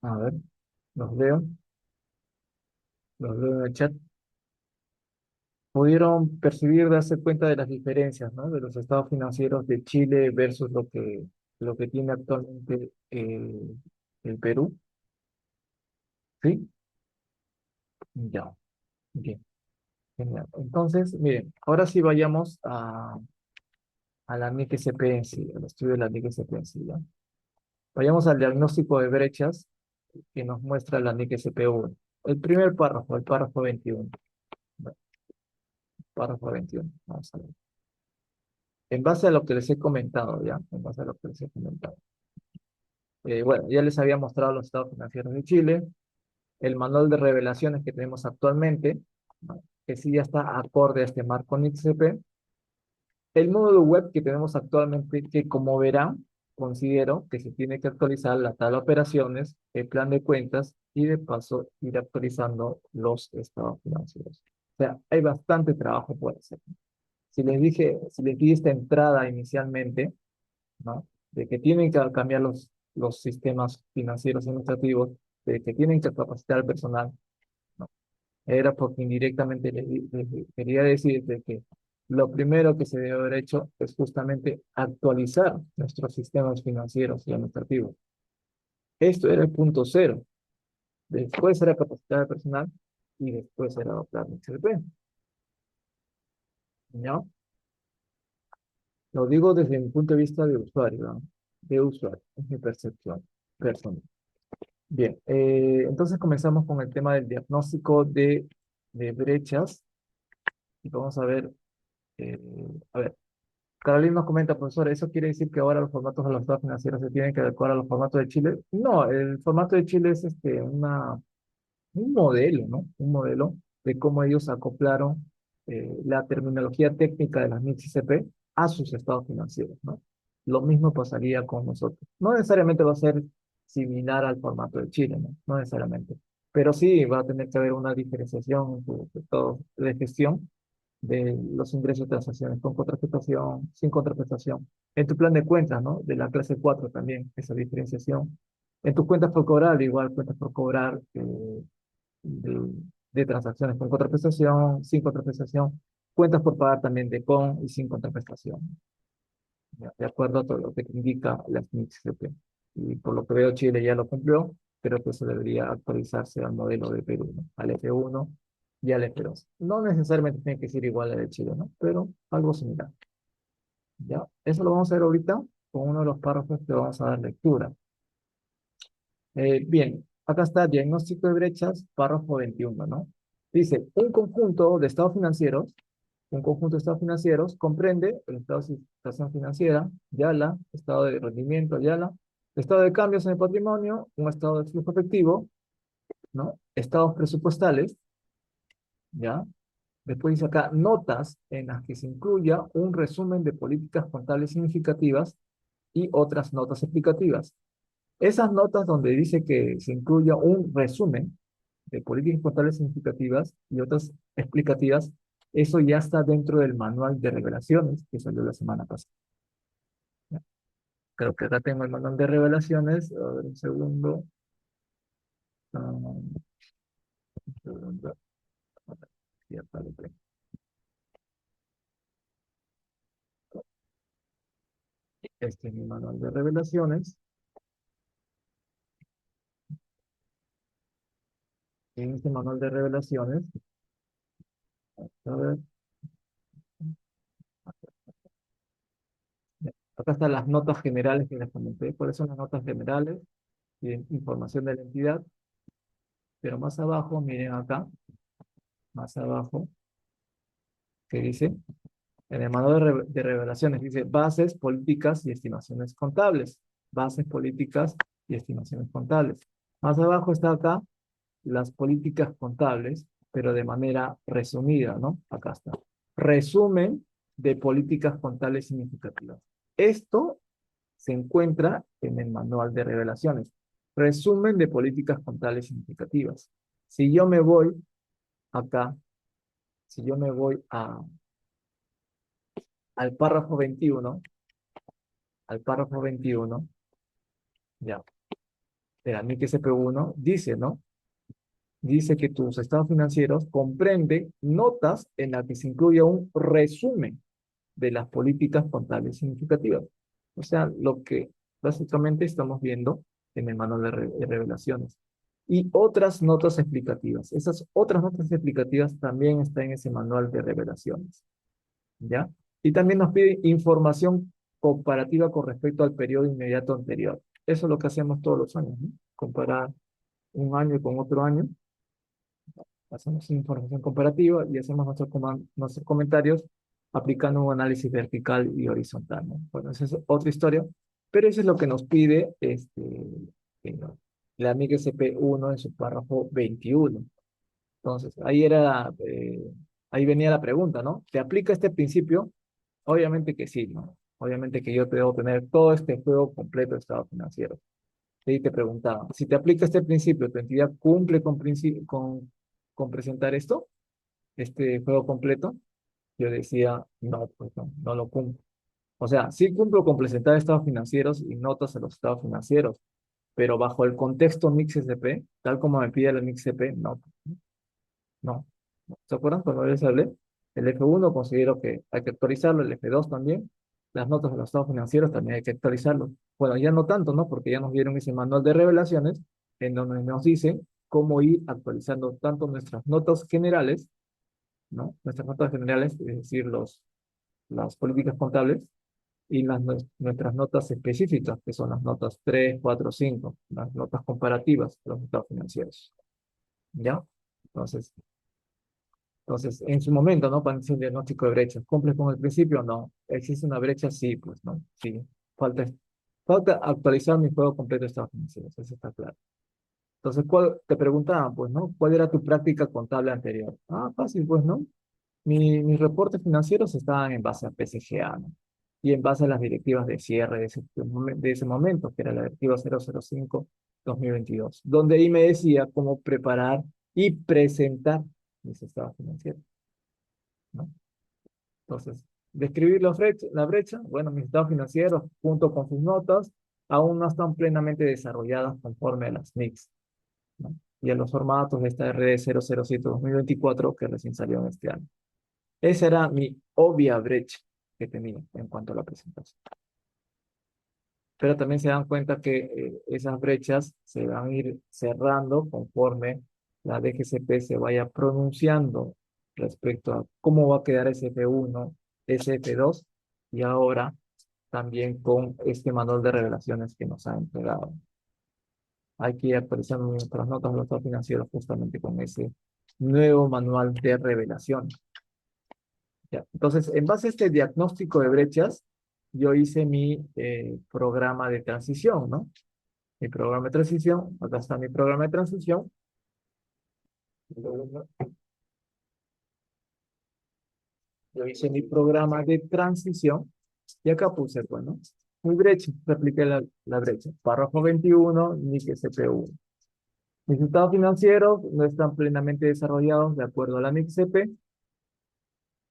A ver, los veo, los veo en el chat. Pudieron percibir, darse cuenta de las diferencias, ¿no? De los estados financieros de Chile versus lo que tiene actualmente el Perú, ¿sí? Ya, bien, genial. Entonces, miren, ahora sí vayamos a la NIC-SP en sí, al estudio de la NIC-SP en sí, ¿ya? Vayamos al diagnóstico de brechas que nos muestra la NIC-SP1. El primer párrafo, el párrafo 21. Bueno, párrafo 21, vamos a ver. En base a lo que les he comentado, ¿ya? En base a lo que les he comentado. Bueno, ya les había mostrado los estados financieros de Chile, el manual de revelaciones que tenemos actualmente, ¿no? Que sí ya está acorde a este marco NICSP, el módulo web que tenemos actualmente, que como verán, considero que se tiene que actualizar la tabla de operaciones, el plan de cuentas y de paso ir actualizando los estados financieros. O sea, hay bastante trabajo por hacer. Si les di esta entrada inicialmente, ¿no? De que tienen que cambiar los sistemas financieros administrativos, de que tienen que capacitar al personal, ¿no? Era porque indirectamente quería decir de que lo primero que se debe haber hecho es justamente actualizar nuestros sistemas financieros y administrativos. Esto era el punto cero. Después era capacitar al personal y después era adoptar el XLP, ¿no? Lo digo desde mi punto de vista de usuario, ¿no? De usuario, es mi percepción personal. Bien, entonces comenzamos con el tema del diagnóstico de brechas y vamos eh, a ver, Carolina nos comenta, profesor, ¿eso quiere decir que ahora los formatos de los estados financieros se tienen que adecuar a los formatos de Chile? No, el formato de Chile es un modelo, ¿no? Un modelo de cómo ellos acoplaron la terminología técnica de las MIC-CP a sus estados financieros, ¿no? Lo mismo pasaría con nosotros. No necesariamente va a ser similar al formato de Chile, ¿no? No necesariamente. Pero sí va a tener que haber una diferenciación de gestión de los ingresos de transacciones con contraprestación, sin contraprestación. En tu plan de cuentas, ¿no? De la clase 4 también, esa diferenciación. En tus cuentas por cobrar, igual cuentas por cobrar de, de transacciones con contraprestación, sin contraprestación, cuentas por pagar también de con y sin contraprestación, ¿ya? De acuerdo a todo lo que indica las NICS-CP. Y por lo que veo, Chile ya lo cumplió, pero que eso debería actualizarse al modelo de Perú, ¿no? Al F1 y al F2. No necesariamente tiene que ser igual al de Chile, ¿no? Pero algo similar. ¿Ya? Eso lo vamos a ver ahorita con uno de los párrafos que vamos a dar lectura. Bien, acá está diagnóstico de brechas, párrafo 21, ¿no? Dice, un conjunto de estados financieros comprende el estado de situación financiera, YALA, estado de rendimiento, YALA, estado de cambios en el patrimonio, un estado de flujo efectivo, ¿no? Estados presupuestales, ¿ya? Después dice acá, notas en las que se incluya un resumen de políticas contables significativas y otras notas explicativas. Esas notas donde dice que se incluya un resumen de políticas contables significativas y otras explicativas, eso ya está dentro del manual de revelaciones que salió la semana pasada. ¿Ya? Creo que acá tengo el manual de revelaciones. A ver, un segundo. Un segundo. Ya está, lo tengo. Este es mi manual de revelaciones. En este manual de revelaciones, a ver, acá están las notas generales que les comenté. ¿Cuáles son las notas generales? Información de la entidad. Pero más abajo, miren acá, más abajo, que dice, en el manual de revelaciones, dice bases, políticas y estimaciones contables. Bases, políticas y estimaciones contables. Más abajo está acá las políticas contables, pero de manera resumida, ¿no? Acá está. Resumen de políticas contables significativas. Esto se encuentra en el manual de revelaciones. Resumen de políticas contables significativas. Si yo me voy acá, si yo me voy al párrafo 21, al párrafo 21, ya, el ANIC SP1 dice, ¿no? Dice que tus estados financieros comprende notas en las que se incluye un resumen de las políticas contables significativas. O sea, lo que básicamente estamos viendo en el manual de revelaciones. Y otras notas explicativas. Esas otras notas explicativas también están en ese manual de revelaciones. ¿Ya? Y también nos pide información comparativa con respecto al periodo inmediato anterior. Eso es lo que hacemos todos los años, ¿no? Comparar un año con otro año, hacemos información comparativa y hacemos nuestros comentarios aplicando un análisis vertical y horizontal, ¿no? Bueno, esa es otra historia, pero eso es lo que nos pide eh, la MIG SP1 en su párrafo 21. Entonces, ahí venía la pregunta, ¿no? ¿Te aplica este principio? Obviamente que sí, ¿no? Obviamente que yo debo tener todo este juego completo de estado financiero. Y te preguntaba, si te aplica este principio, ¿tu entidad cumple con presentar esto, este juego completo? Yo decía, no, pues no, no lo cumplo. O sea, sí cumplo con presentar estados financieros y notas a los estados financieros, pero bajo el contexto MIX SP, tal como me pide el MIX SP, no, no. ¿Se acuerdan cuando les hablé? El F1 considero que hay que actualizarlo, el F2 también. Las notas de los estados financieros también hay que actualizarlo. Bueno, ya no tanto, ¿no? Porque ya nos dieron ese manual de revelaciones en donde nos dice cómo ir actualizando tanto nuestras notas generales, ¿no? Nuestras notas generales, es decir, las políticas contables, y nuestras notas específicas, que son las notas 3, 4, 5, las notas comparativas de los estados financieros. ¿Ya? Entonces, Entonces, en su momento, ¿no? Para hacer un diagnóstico de brechas, ¿cumple con el principio? No. ¿Existe una brecha? Sí, pues, ¿no? Sí. Falta, falta actualizar mi juego completo de estados financieros, eso está claro. Entonces, te preguntaban, pues, ¿no? ¿Cuál era tu práctica contable anterior? Ah, fácil, pues, ¿no? Mis reportes financieros estaban en base a PCGA, ¿no? Y en base a las directivas de cierre de ese momento, que era la directiva 005-2022, donde ahí me decía cómo preparar y presentar mis estados financieros, ¿no? Entonces, describir la brecha, bueno, mis estados financieros junto con sus notas aún no están plenamente desarrolladas conforme a las NICs, ¿no? Y a los formatos de esta RD 007-2024 que recién salió en este año. Esa era mi obvia brecha que tenía en cuanto a la presentación. Pero también se dan cuenta que esas brechas se van a ir cerrando conforme la DGCP se vaya pronunciando respecto a cómo va a quedar SF1, SF2 y ahora también con este manual de revelaciones que nos ha entregado. Hay que ir actualizando nuestras notas de los estados financieros justamente con ese nuevo manual de revelación. Ya. Entonces, en base a este diagnóstico de brechas, yo hice mi programa de transición, ¿no? Mi programa de transición, acá está mi programa de transición. Yo hice mi programa de transición y acá puse, bueno, mi brecha, repliqué la brecha. Párrafo 21, NIC SP1. Mis estados financieros no están plenamente desarrollados de acuerdo a la NIC-CP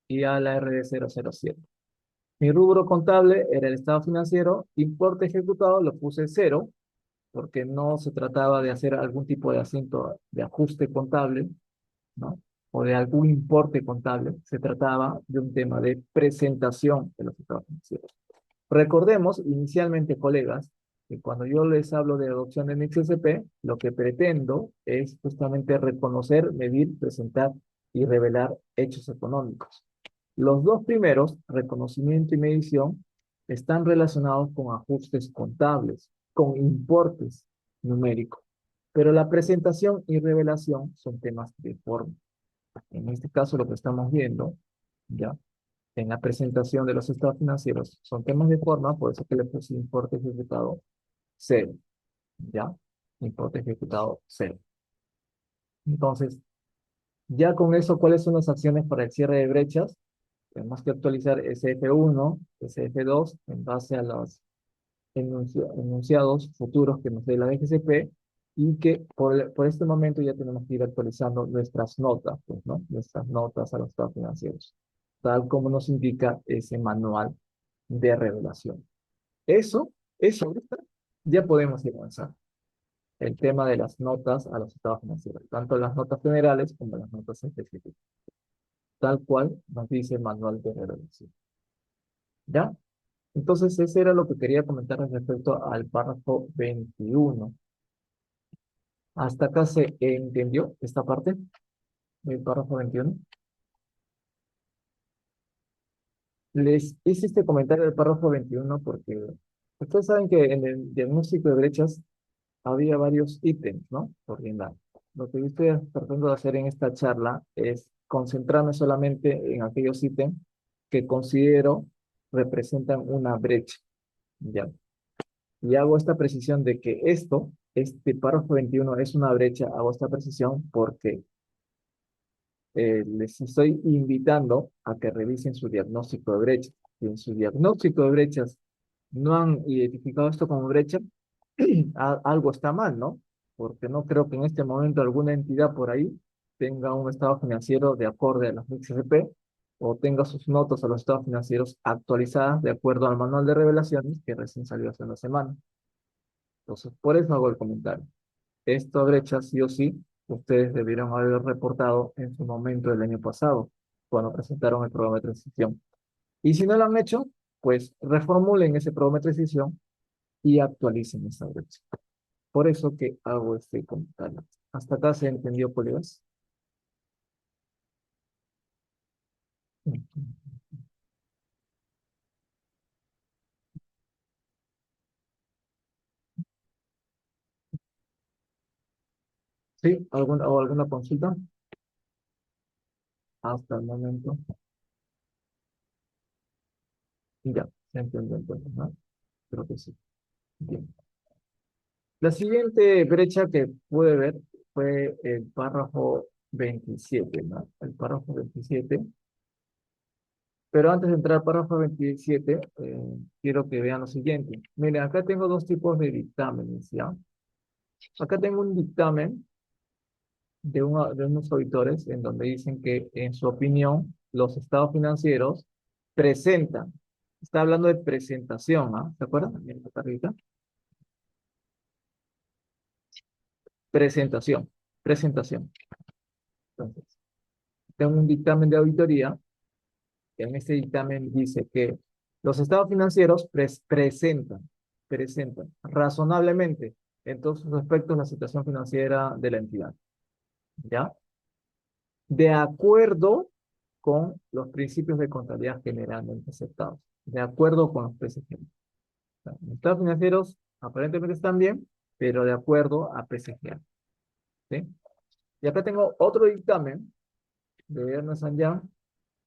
y a la RD007. Mi rubro contable era el estado financiero, importe ejecutado lo puse cero, porque no se trataba de hacer algún tipo de asunto de ajuste contable, ¿no? O de algún importe contable, se trataba de un tema de presentación de los estados financieros. Recordemos, inicialmente, colegas, que cuando yo les hablo de adopción de NICS-SP, lo que pretendo es justamente reconocer, medir, presentar y revelar hechos económicos. Los dos primeros, reconocimiento y medición, están relacionados con ajustes contables, con importes numéricos. Pero la presentación y revelación son temas de forma. En este caso, lo que estamos viendo, ya, en la presentación de los estados financieros, son temas de forma, por eso que le puse importe ejecutado cero, ya, importe ejecutado cero. Entonces, ya con eso, ¿cuáles son las acciones para el cierre de brechas? Tenemos que actualizar SF1, SF2 en base a los enunciados futuros que nos dé la DGCP y que por este momento ya tenemos que ir actualizando nuestras notas, pues, ¿no? Nuestras notas a los estados financieros, tal como nos indica ese manual de revelación. Eso ahorita ya podemos ir avanzando. El tema de las notas a los estados financieros, tanto las notas generales como las notas específicas, tal cual nos dice el manual de revelación. ¿Ya? Entonces, ese era lo que quería comentar respecto al párrafo 21. ¿Hasta acá se entendió esta parte del párrafo 21? Les hice este comentario del párrafo 21 porque ustedes saben que en el diagnóstico de brechas había varios ítems, ¿no? Por brindar. Lo que yo estoy tratando de hacer en esta charla es concentrarme solamente en aquellos ítems que considero representan una brecha, ¿ya? Y hago esta precisión de que este párrafo 21 es una brecha, hago esta precisión porque les estoy invitando a que revisen su diagnóstico de brechas. Si en su diagnóstico de brechas no han identificado esto como brecha, algo está mal, ¿no? Porque no creo que en este momento alguna entidad por ahí tenga un estado financiero de acorde a las XCP o tenga sus notas a los estados financieros actualizadas de acuerdo al manual de revelaciones que recién salió hace una semana. Entonces, por eso hago el comentario. Esta brecha, sí o sí, ustedes debieron haber reportado en su momento el año pasado, cuando presentaron el programa de transición. Y si no lo han hecho, pues reformulen ese programa de transición y actualicen esa brecha. Por eso que hago este comentario. ¿Hasta acá se entendió, colegas? ¿Sí? ¿Alguna consulta? Hasta el momento. Ya, se entendió entonces, ¿no? Creo que sí. Bien. La siguiente brecha que pude ver fue el párrafo 27, ¿no? El párrafo 27. Pero antes de entrar al párrafo 27, quiero que vean lo siguiente. Miren, acá tengo dos tipos de dictámenes, ¿ya? Acá tengo un dictamen de unos auditores en donde dicen que, en su opinión, los estados financieros presentan. Está hablando de presentación, ¿ah? ¿Se acuerdan? Miren acá arriba. Presentación, presentación. Entonces, tengo un dictamen de auditoría que en este dictamen dice que los estados financieros presentan razonablemente en todos sus aspectos la situación financiera de la entidad. ¿ya? De acuerdo con los principios de contabilidad generalmente aceptados, de acuerdo con los PCG. Los estados financieros aparentemente están bien, pero de acuerdo a PCG, ¿sí? Y acá tengo otro dictamen de Ernst Young,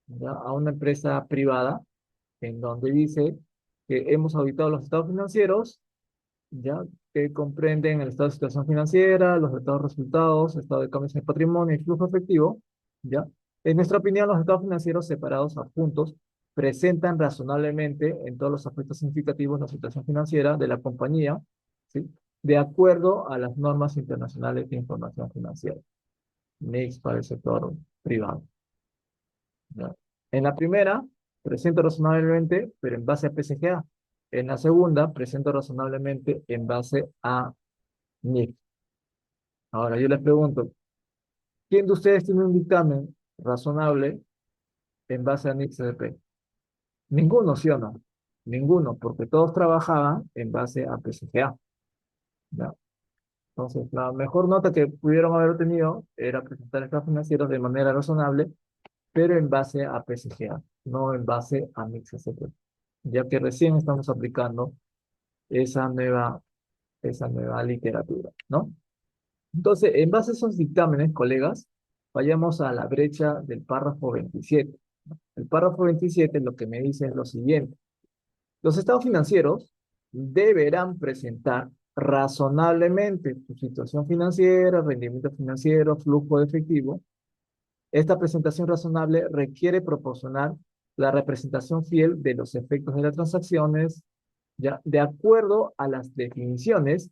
¿ya? A una empresa privada, en donde dice que hemos auditado los estados financieros, ya que comprenden el estado de situación financiera, los estados de resultados, estado de cambios en el patrimonio y flujo efectivo, ya. En nuestra opinión, los estados financieros separados adjuntos presentan razonablemente en todos los aspectos significativos la situación financiera de la compañía, ¿sí? De acuerdo a las normas internacionales de información financiera, NICS para el sector privado, ¿ya? En la primera, presento razonablemente, pero en base a PCGA. En la segunda, presento razonablemente en base a NIC. Ahora yo les pregunto, ¿quién de ustedes tiene un dictamen razonable en base a NIC-CDP? Ninguno, ¿sí o no? Ninguno, porque todos trabajaban en base a PCGA, ¿ya? Entonces, la mejor nota que pudieron haber tenido era presentar estados financieros de manera razonable, pero en base a PCGA, no en base a NIC-CDP, ya que recién estamos aplicando esa nueva literatura, ¿no? Entonces, en base a esos dictámenes, colegas, vayamos a la brecha del párrafo 27. El párrafo 27 lo que me dice es lo siguiente. Los estados financieros deberán presentar razonablemente su situación financiera, rendimiento financiero, flujo de efectivo. Esta presentación razonable requiere proporcionar la representación fiel de los efectos de las transacciones, ya, de acuerdo a las definiciones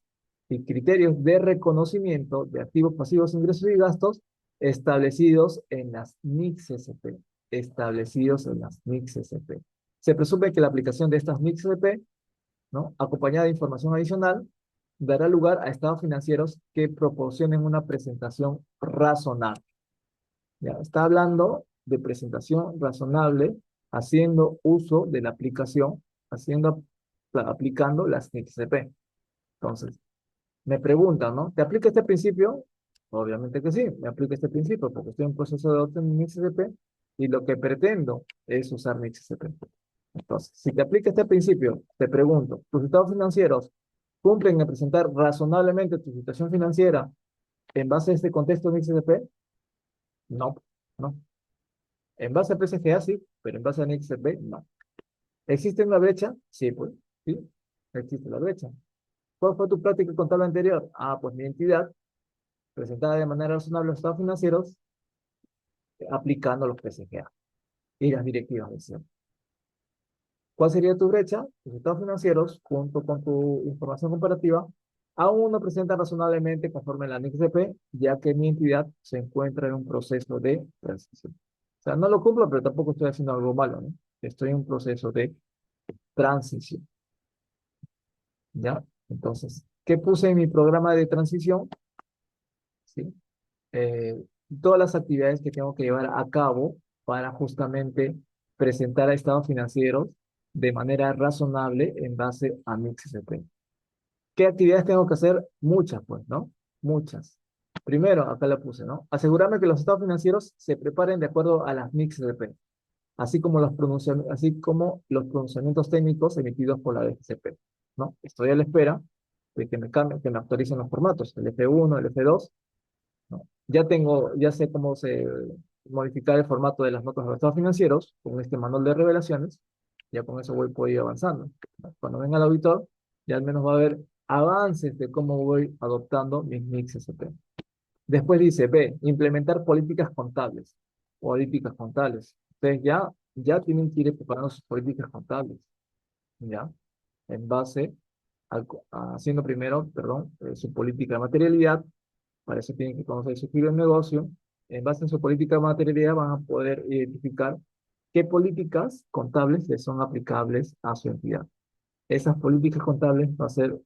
y criterios de reconocimiento de activos, pasivos, ingresos y gastos establecidos en las NICS-SP. Establecidos en las NICS-SP. Se presume que la aplicación de estas NICS-SP, ¿no?, acompañada de información adicional, dará lugar a estados financieros que proporcionen una presentación razonable. Ya, está hablando de presentación razonable, haciendo uso de la aplicación, aplicando las NICS-CP. Entonces, me preguntan, ¿no? ¿Te aplica este principio? Obviamente que sí, me aplica este principio porque estoy en proceso de adopción de NICS-CP y lo que pretendo es usar NICS-CP. Entonces, si te aplica este principio, te pregunto, ¿tus estados financieros cumplen en presentar razonablemente tu situación financiera en base a este contexto NICS-CP? No, no. En base a PSGA sí, pero en base a NICS-CP no. ¿Existe una brecha? Sí, pues, sí, existe la brecha. ¿Cuál fue tu práctica contable anterior? Ah, pues mi entidad, presentada de manera razonable los estados financieros, aplicando los PSGA y las directivas de siempre. ¿Cuál sería tu brecha? Tus estados financieros, junto con tu información comparativa, aún no presentan razonablemente conforme a la NICS-CP, ya que mi entidad se encuentra en un proceso de transición. O sea, no lo cumplo, pero tampoco estoy haciendo algo malo, ¿no? Estoy en un proceso de transición, ¿ya? Entonces, ¿qué puse en mi programa de transición? ¿Sí? eh, Todas las actividades que tengo que llevar a cabo para justamente presentar a estados financieros de manera razonable en base a mi XSP. ¿Qué actividades tengo que hacer? Muchas, pues, ¿no? Muchas. Primero, acá la puse, ¿no? Asegurarme que los estados financieros se preparen de acuerdo a las MIX-CP, así como los pronunciamientos técnicos emitidos por la DGCP, ¿no? Estoy a la espera de que me cambien, que me actualicen los formatos, el F1, el F2, ¿no? Ya sé cómo modificar el formato de las notas de los estados financieros con este manual de revelaciones. Ya con eso puedo ir avanzando, ¿no? Cuando venga el auditor, ya al menos va a haber avances de cómo voy adoptando mis mix SP. Después dice, B, implementar políticas contables. Políticas contables. Ustedes ya tienen que ir preparando sus políticas contables, ¿ya? En base haciendo primero, perdón, su política de materialidad. Para eso tienen que conocer su giro de negocio. En base a su política de materialidad van a poder identificar qué políticas contables les son aplicables a su entidad. Esas políticas contables va a ser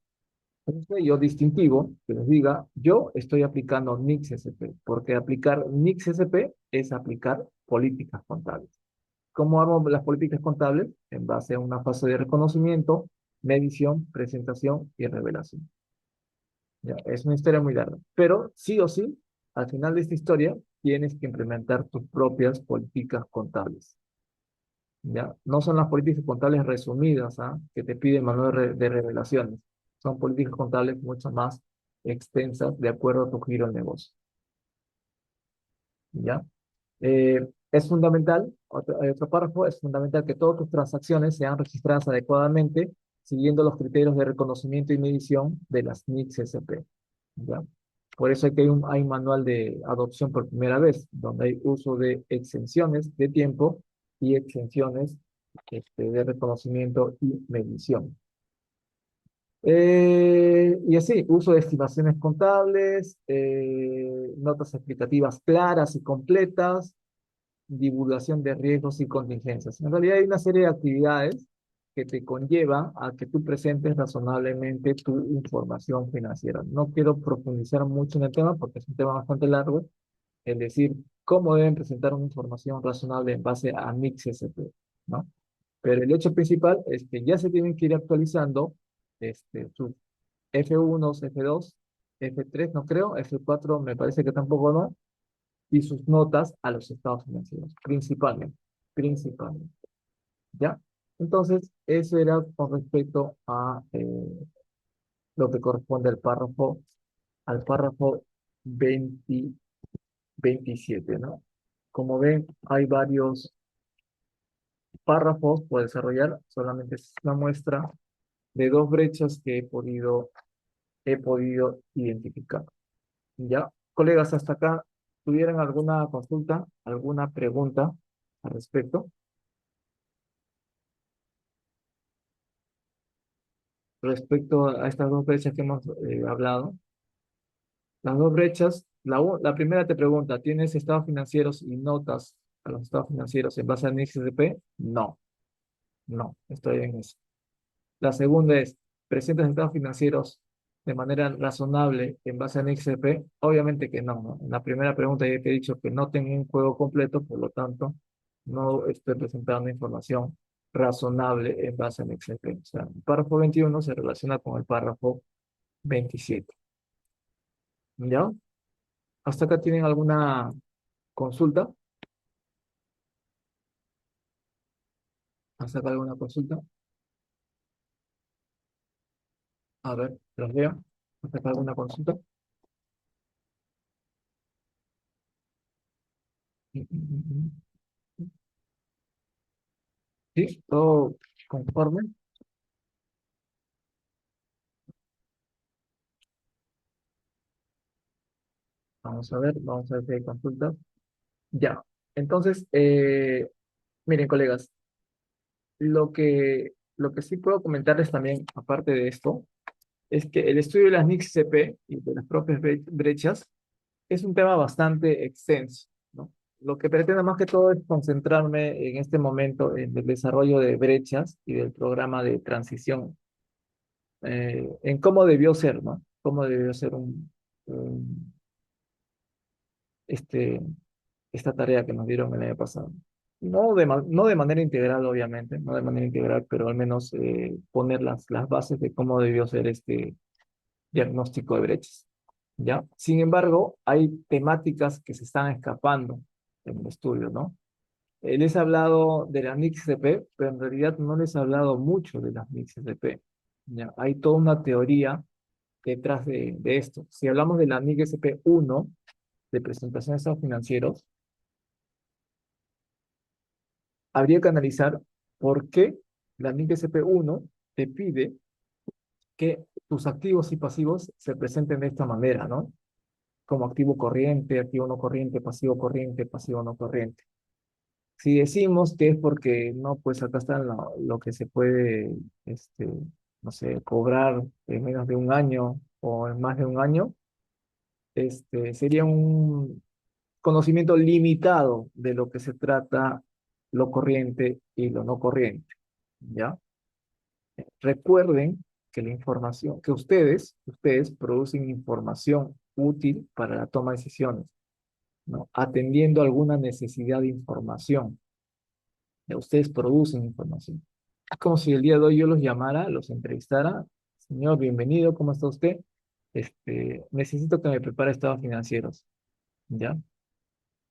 un sello distintivo que les diga, yo estoy aplicando NICS-SP, porque aplicar NICS-SP es aplicar políticas contables. ¿Cómo armo las políticas contables? En base a una fase de reconocimiento, medición, presentación y revelación. Ya, es una historia muy larga, pero sí o sí al final de esta historia tienes que implementar tus propias políticas contables. ¿Ya? No son las políticas contables resumidas, ¿ah? Que te pide el manual de revelaciones. Son políticas contables mucho más extensas de acuerdo a tu giro de negocio. ¿Ya? Es fundamental, otro párrafo, es fundamental que todas tus transacciones sean registradas adecuadamente siguiendo los criterios de reconocimiento y medición de las NICS SP. ¿Ya? Por eso aquí hay un manual de adopción por primera vez, donde hay uso de exenciones de tiempo y exenciones de reconocimiento y medición. Y así, uso de estimaciones contables, notas explicativas claras y completas, divulgación de riesgos y contingencias. En realidad hay una serie de actividades que te conllevan a que tú presentes razonablemente tu información financiera. No quiero profundizar mucho en el tema porque es un tema bastante largo, es decir, cómo deben presentar una información razonable en base a NICS SP, ¿no? Pero el hecho principal es que ya se tienen que ir actualizando sus F1, F2, F3 no creo, F4 me parece que tampoco no, y sus notas a los estados financieros, principalmente, ¿ya? Entonces, eso era con respecto a lo que corresponde al párrafo 20 27, ¿no? Como ven, hay varios párrafos por desarrollar, solamente es una muestra de dos brechas que he podido identificar. ¿Ya? Colegas, hasta acá, ¿tuvieran alguna consulta, alguna pregunta al respecto? Respecto a estas dos brechas que hemos hablado. Las dos brechas, la primera te pregunta, ¿tienes estados financieros y notas a los estados financieros en base a NICS-SP? No, no, estoy en eso. La segunda es, ¿presentas estados financieros de manera razonable en base a NICS-SP? Obviamente que no, ¿no? En la primera pregunta ya te he dicho que no tengo un juego completo, por lo tanto, no estoy presentando información razonable en base a NICS-SP. O sea, el párrafo 21 se relaciona con el párrafo 27. ¿Ya? ¿Hasta acá tienen alguna consulta? ¿Hasta acá alguna consulta? A ver, los leo. ¿Hasta acá alguna consulta? ¿Sí? ¿Todo conforme? Vamos a ver si hay consultas. Ya. Entonces, miren, colegas, lo que sí puedo comentarles también, aparte de esto, es que el estudio de las NICS-CP y de las propias brechas es un tema bastante extenso, ¿no? Lo que pretendo más que todo es concentrarme en este momento en el desarrollo de brechas y del programa de transición, en cómo debió ser, ¿no? Cómo debió ser un- este, esta tarea que nos dieron el año pasado. No de manera integral, obviamente, no de manera integral, pero al menos poner las bases de cómo debió ser este diagnóstico de brechas. ¿Ya? Sin embargo, hay temáticas que se están escapando en el estudio, ¿no? Les he hablado de las NICS-CP, pero en realidad no les he hablado mucho de las NICS-CP. ¿Ya? Hay toda una teoría detrás de esto. Si hablamos de la NICS-CP 1, de presentación de estados financieros, habría que analizar por qué la NICS-CP 1 te pide que tus activos y pasivos se presenten de esta manera, ¿no? Como activo no corriente, pasivo no corriente. Si decimos que es porque, no, pues acá está lo que se puede, no sé, cobrar en menos de un año o en más de un año, sería un conocimiento limitado de lo que se trata lo corriente y lo no corriente, ¿ya? Recuerden que la información, que ustedes producen información útil para la toma de decisiones, ¿no? Atendiendo alguna necesidad de información. Ustedes producen información. Es como si el día de hoy yo los llamara, los entrevistara. Señor, bienvenido, ¿cómo está usted? Necesito que me prepare estados financieros. ¿ya?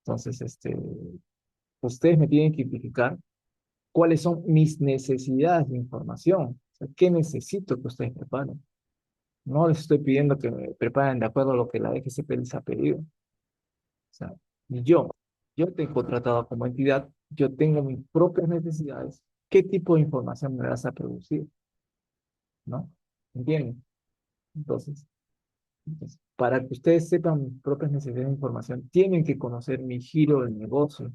Entonces, ustedes me tienen que identificar cuáles son mis necesidades de información. O sea, ¿qué necesito que ustedes preparen? No les estoy pidiendo que me preparen de acuerdo a lo que la DGCP les ha pedido. O sea, yo, yo te he contratado como entidad, yo tengo mis propias necesidades. ¿Qué tipo de información me vas a producir? ¿No? ¿Entienden? Entonces, para que ustedes sepan mis propias necesidades de información, tienen que conocer mi giro del negocio.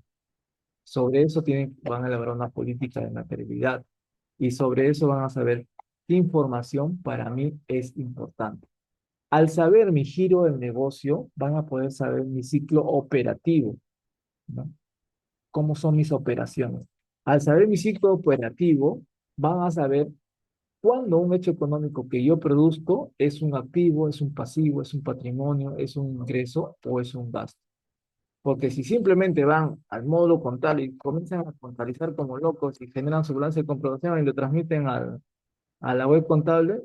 Sobre eso van a elaborar una política de materialidad y sobre eso van a saber qué información para mí es importante. Al saber mi giro del negocio, van a poder saber mi ciclo operativo, ¿no? ¿Cómo son mis operaciones? Al saber mi ciclo operativo, van a saber cuándo un hecho económico que yo produzco es un activo, es un pasivo, es un patrimonio, es un ingreso o es un gasto. Porque si simplemente van al módulo contable y comienzan a contabilizar como locos y generan su balance de comprobación y lo transmiten a la web contable,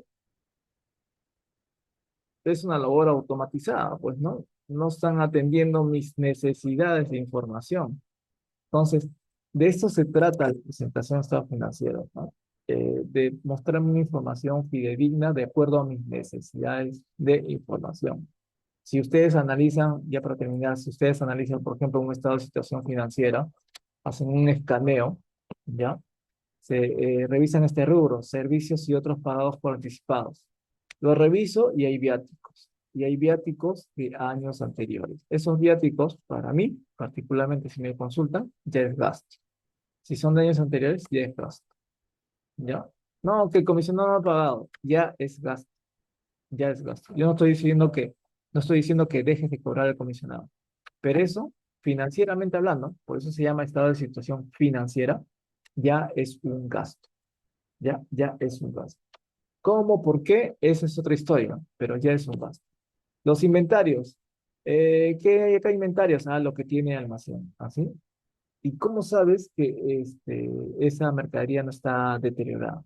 es una labor automatizada, pues, ¿no? No están atendiendo mis necesidades de información. Entonces, de esto se trata la presentación de estado financiero, ¿no? De mostrarme una información fidedigna de acuerdo a mis necesidades de información. Si ustedes analizan, ya para terminar, si ustedes analizan, por ejemplo, un estado de situación financiera, hacen un escaneo, ¿ya? Se revisan este rubro, servicios y otros pagados por anticipados. Lo reviso y hay viáticos. Y hay viáticos de años anteriores. Esos viáticos, para mí, particularmente si me consultan, ya es gasto. Si son de años anteriores, ya es gasto. ¿Ya? No, que el comisionado no ha pagado, ya es gasto. Ya es gasto. Yo no estoy diciendo que dejes de cobrar el comisionado. Pero eso, financieramente hablando, por eso se llama estado de situación financiera, ya es un gasto. Ya es un gasto. ¿Cómo? ¿Por qué? Esa es otra historia, pero ya es un gasto. Los inventarios. ¿Qué hay acá inventarios? Ah, lo que tiene almacén. ¿Así? ¿Y cómo sabes que esa mercadería no está deteriorada?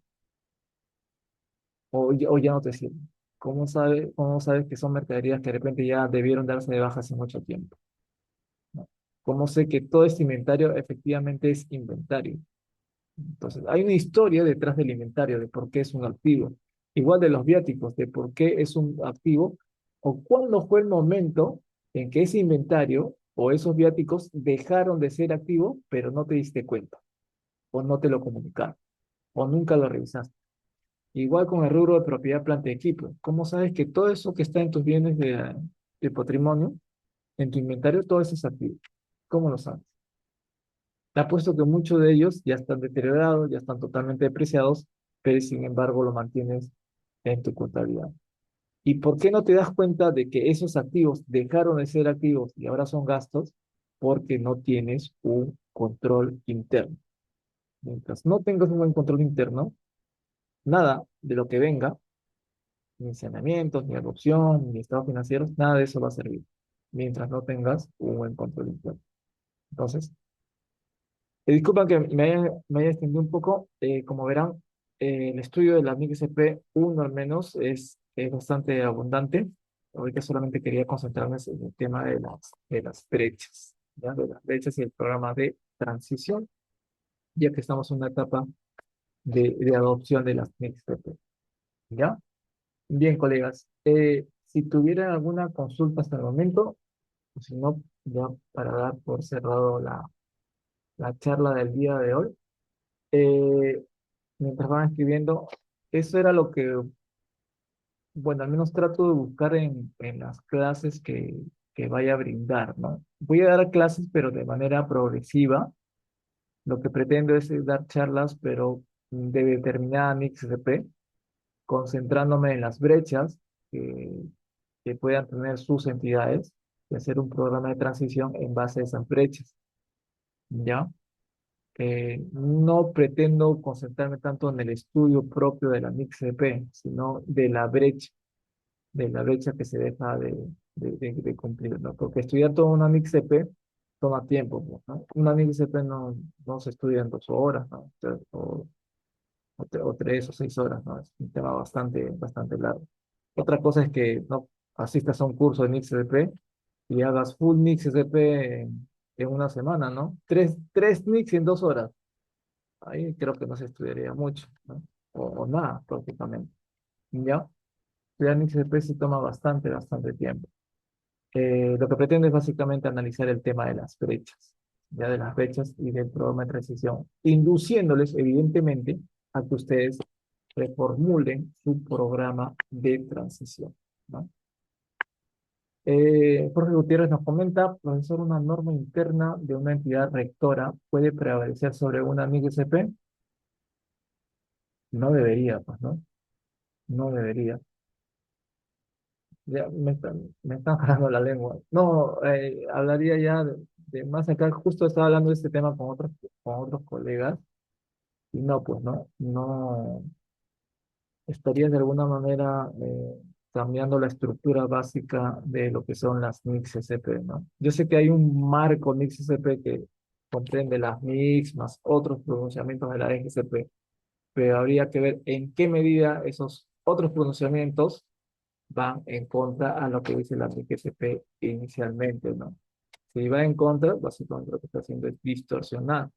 O ya no te sirve. Cómo sabes que son mercaderías que de repente ya debieron darse de baja hace mucho tiempo? ¿No? ¿Cómo sé que todo este inventario efectivamente es inventario? Entonces, hay una historia detrás del inventario, de por qué es un activo. Igual de los viáticos, de por qué es un activo, o cuándo fue el momento en que ese inventario o esos viáticos dejaron de ser activos, pero no te diste cuenta, o no te lo comunicaron, o nunca lo revisaste. Igual con el rubro de propiedad, planta y equipo. ¿Cómo sabes que todo eso que está en tus bienes de patrimonio, en tu inventario, todo eso es activo? ¿Cómo lo sabes? Te apuesto que muchos de ellos ya están deteriorados, ya están totalmente depreciados, pero sin embargo lo mantienes en tu contabilidad. ¿Y por qué no te das cuenta de que esos activos dejaron de ser activos y ahora son gastos? Porque no tienes un control interno. Mientras no tengas un buen control interno, nada de lo que venga, ni saneamientos, ni adopción, ni estados financieros, nada de eso va a servir. Mientras no tengas un buen control interno. Entonces, disculpa que me haya extendido un poco. Como verán, el estudio de la MIG-SP 1 al menos es bastante abundante. Ahorita solamente quería concentrarme en el tema de las brechas, ¿ya? De las brechas y el programa de transición, ya que estamos en una etapa de adopción de las MIG-SP, ¿ya? Bien, colegas, si tuvieran alguna consulta hasta el momento, o si no, ya para dar por cerrado la charla del día de hoy. Eh, Mientras van escribiendo, eso era lo que, bueno, al menos trato de buscar en las clases que vaya a brindar, ¿no? Voy a dar clases, pero de manera progresiva. Lo que pretendo es dar charlas, pero de determinada XP, concentrándome en las brechas que puedan tener sus entidades y hacer un programa de transición en base a esas brechas, ¿ya? No pretendo concentrarme tanto en el estudio propio de la MIXCP, sino de la brecha que se deja de cumplir, ¿no? Porque estudiar toda una MIXCP toma tiempo, pues, ¿no? Una MIXCP no se estudia en 2 horas, ¿no? O 3 o 6 horas, ¿no? Es un tema bastante largo. Otra cosa es que no asistas a un curso de MIXCP y hagas full Nix SP en una semana, ¿no? Tres Nix en 2 horas. Ahí creo que no se estudiaría mucho, ¿no? O nada, prácticamente. ¿Ya? Estudiar Nix SP sí toma bastante tiempo. Lo que pretende es básicamente analizar el tema de las brechas, ya de las brechas y del programa de transición, induciéndoles, evidentemente, a que ustedes reformulen su programa de transición, ¿no? Jorge Gutiérrez nos comenta, profesor, una norma interna de una entidad rectora puede prevalecer sobre una MIG-SP. No debería, pues, ¿no? No debería. Ya me están jalando la lengua. No, hablaría ya de más acá. Justo estaba hablando de este tema con otros colegas. Y no, pues, no. No estaría de alguna manera cambiando la estructura básica de lo que son las MIX SP, ¿no? Yo sé que hay un marco MIX SP que comprende las MIX más otros pronunciamientos de la EGCP, pero habría que ver en qué medida esos otros pronunciamientos van en contra a lo que dice la MIG-SP inicialmente, ¿no? Si va en contra, básicamente lo que está haciendo es distorsionar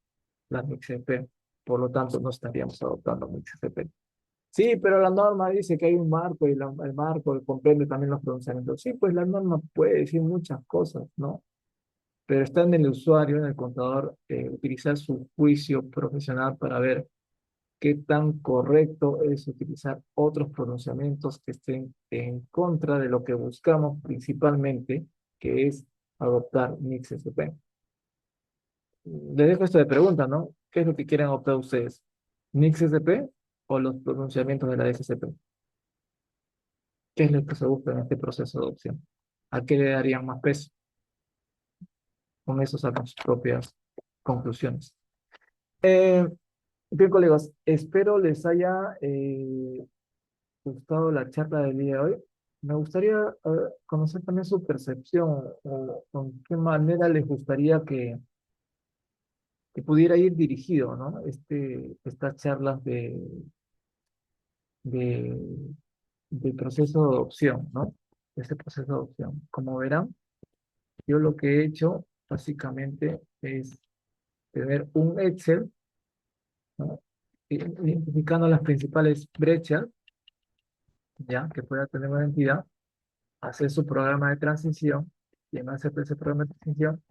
la MIG-SP, por lo tanto no estaríamos adoptando MIG-SP. Sí, pero la norma dice que hay un marco y el marco comprende también los pronunciamientos. Sí, pues la norma puede decir muchas cosas, ¿no? Pero está en el usuario, en el contador, utilizar su juicio profesional para ver qué tan correcto es utilizar otros pronunciamientos que estén en contra de lo que buscamos principalmente, que es adoptar Nix SP. Les dejo esto de pregunta, ¿no? ¿Qué es lo que quieren adoptar ustedes? ¿Nix SP o los pronunciamientos de la SCP? ¿Qué es lo que se busca en este proceso de adopción? ¿A qué le darían más peso? Con eso sacan sus propias conclusiones. Eh, Bien, colegas, espero les haya gustado la charla del día de hoy. Me gustaría conocer también su percepción o con qué manera les gustaría que pudiera ir dirigido, ¿no? Estas charlas de, del proceso de adopción, ¿no? Este proceso de adopción. Como verán, yo lo que he hecho básicamente es tener un Excel, ¿no? Identificando las principales brechas, ya, que pueda tener una entidad, hacer su programa de transición, y en base a ese programa de transición,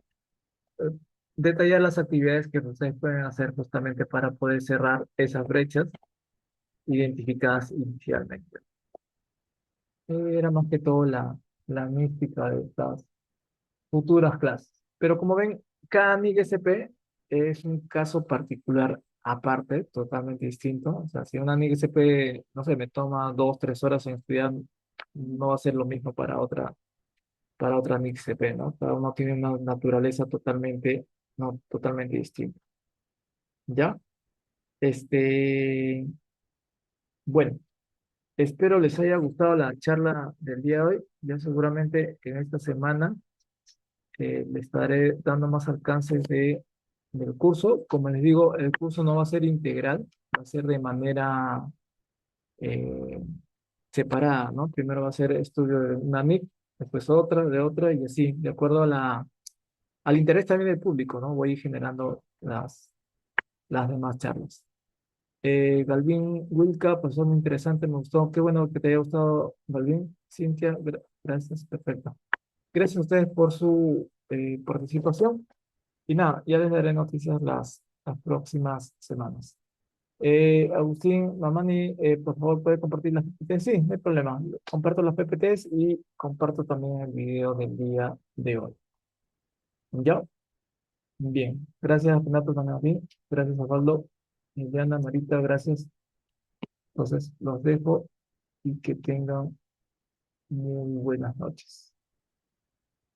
eh, detallar las actividades que ustedes pueden hacer justamente para poder cerrar esas brechas identificadas inicialmente. Era más que todo la mística de estas futuras clases. Pero como ven, cada NIC SP es un caso particular aparte, totalmente distinto. O sea, si una NIC SP, no sé, me toma 2, 3 horas en estudiar, no va a ser lo mismo para otra NIC SP, ¿no? Cada uno tiene una naturaleza totalmente, no, totalmente distinta. ¿Ya? Este, bueno, espero les haya gustado la charla del día de hoy. Ya seguramente en esta semana le estaré dando más alcances del curso. Como les digo, el curso no va a ser integral, va a ser de manera eh, separada, ¿no? Primero va a ser estudio de una MIC, después otra, de otra, y así, de acuerdo al interés también del público, ¿no? Voy generando las demás charlas. Galvin Wilka, profesor muy interesante, me gustó. Qué bueno que te haya gustado, Galvin. Cintia, gracias, perfecto. Gracias a ustedes por su participación. Y nada, ya les daré noticias las próximas semanas. Agustín Mamani, por favor, ¿puede compartir las PPTs? Sí, no hay problema. Comparto las PPTs y comparto también el video del día de hoy. ¿Ya? Bien. Gracias, Renato, también a ti. Gracias, Osvaldo. Diana, Marita, gracias. Entonces, los dejo y que tengan muy buenas noches.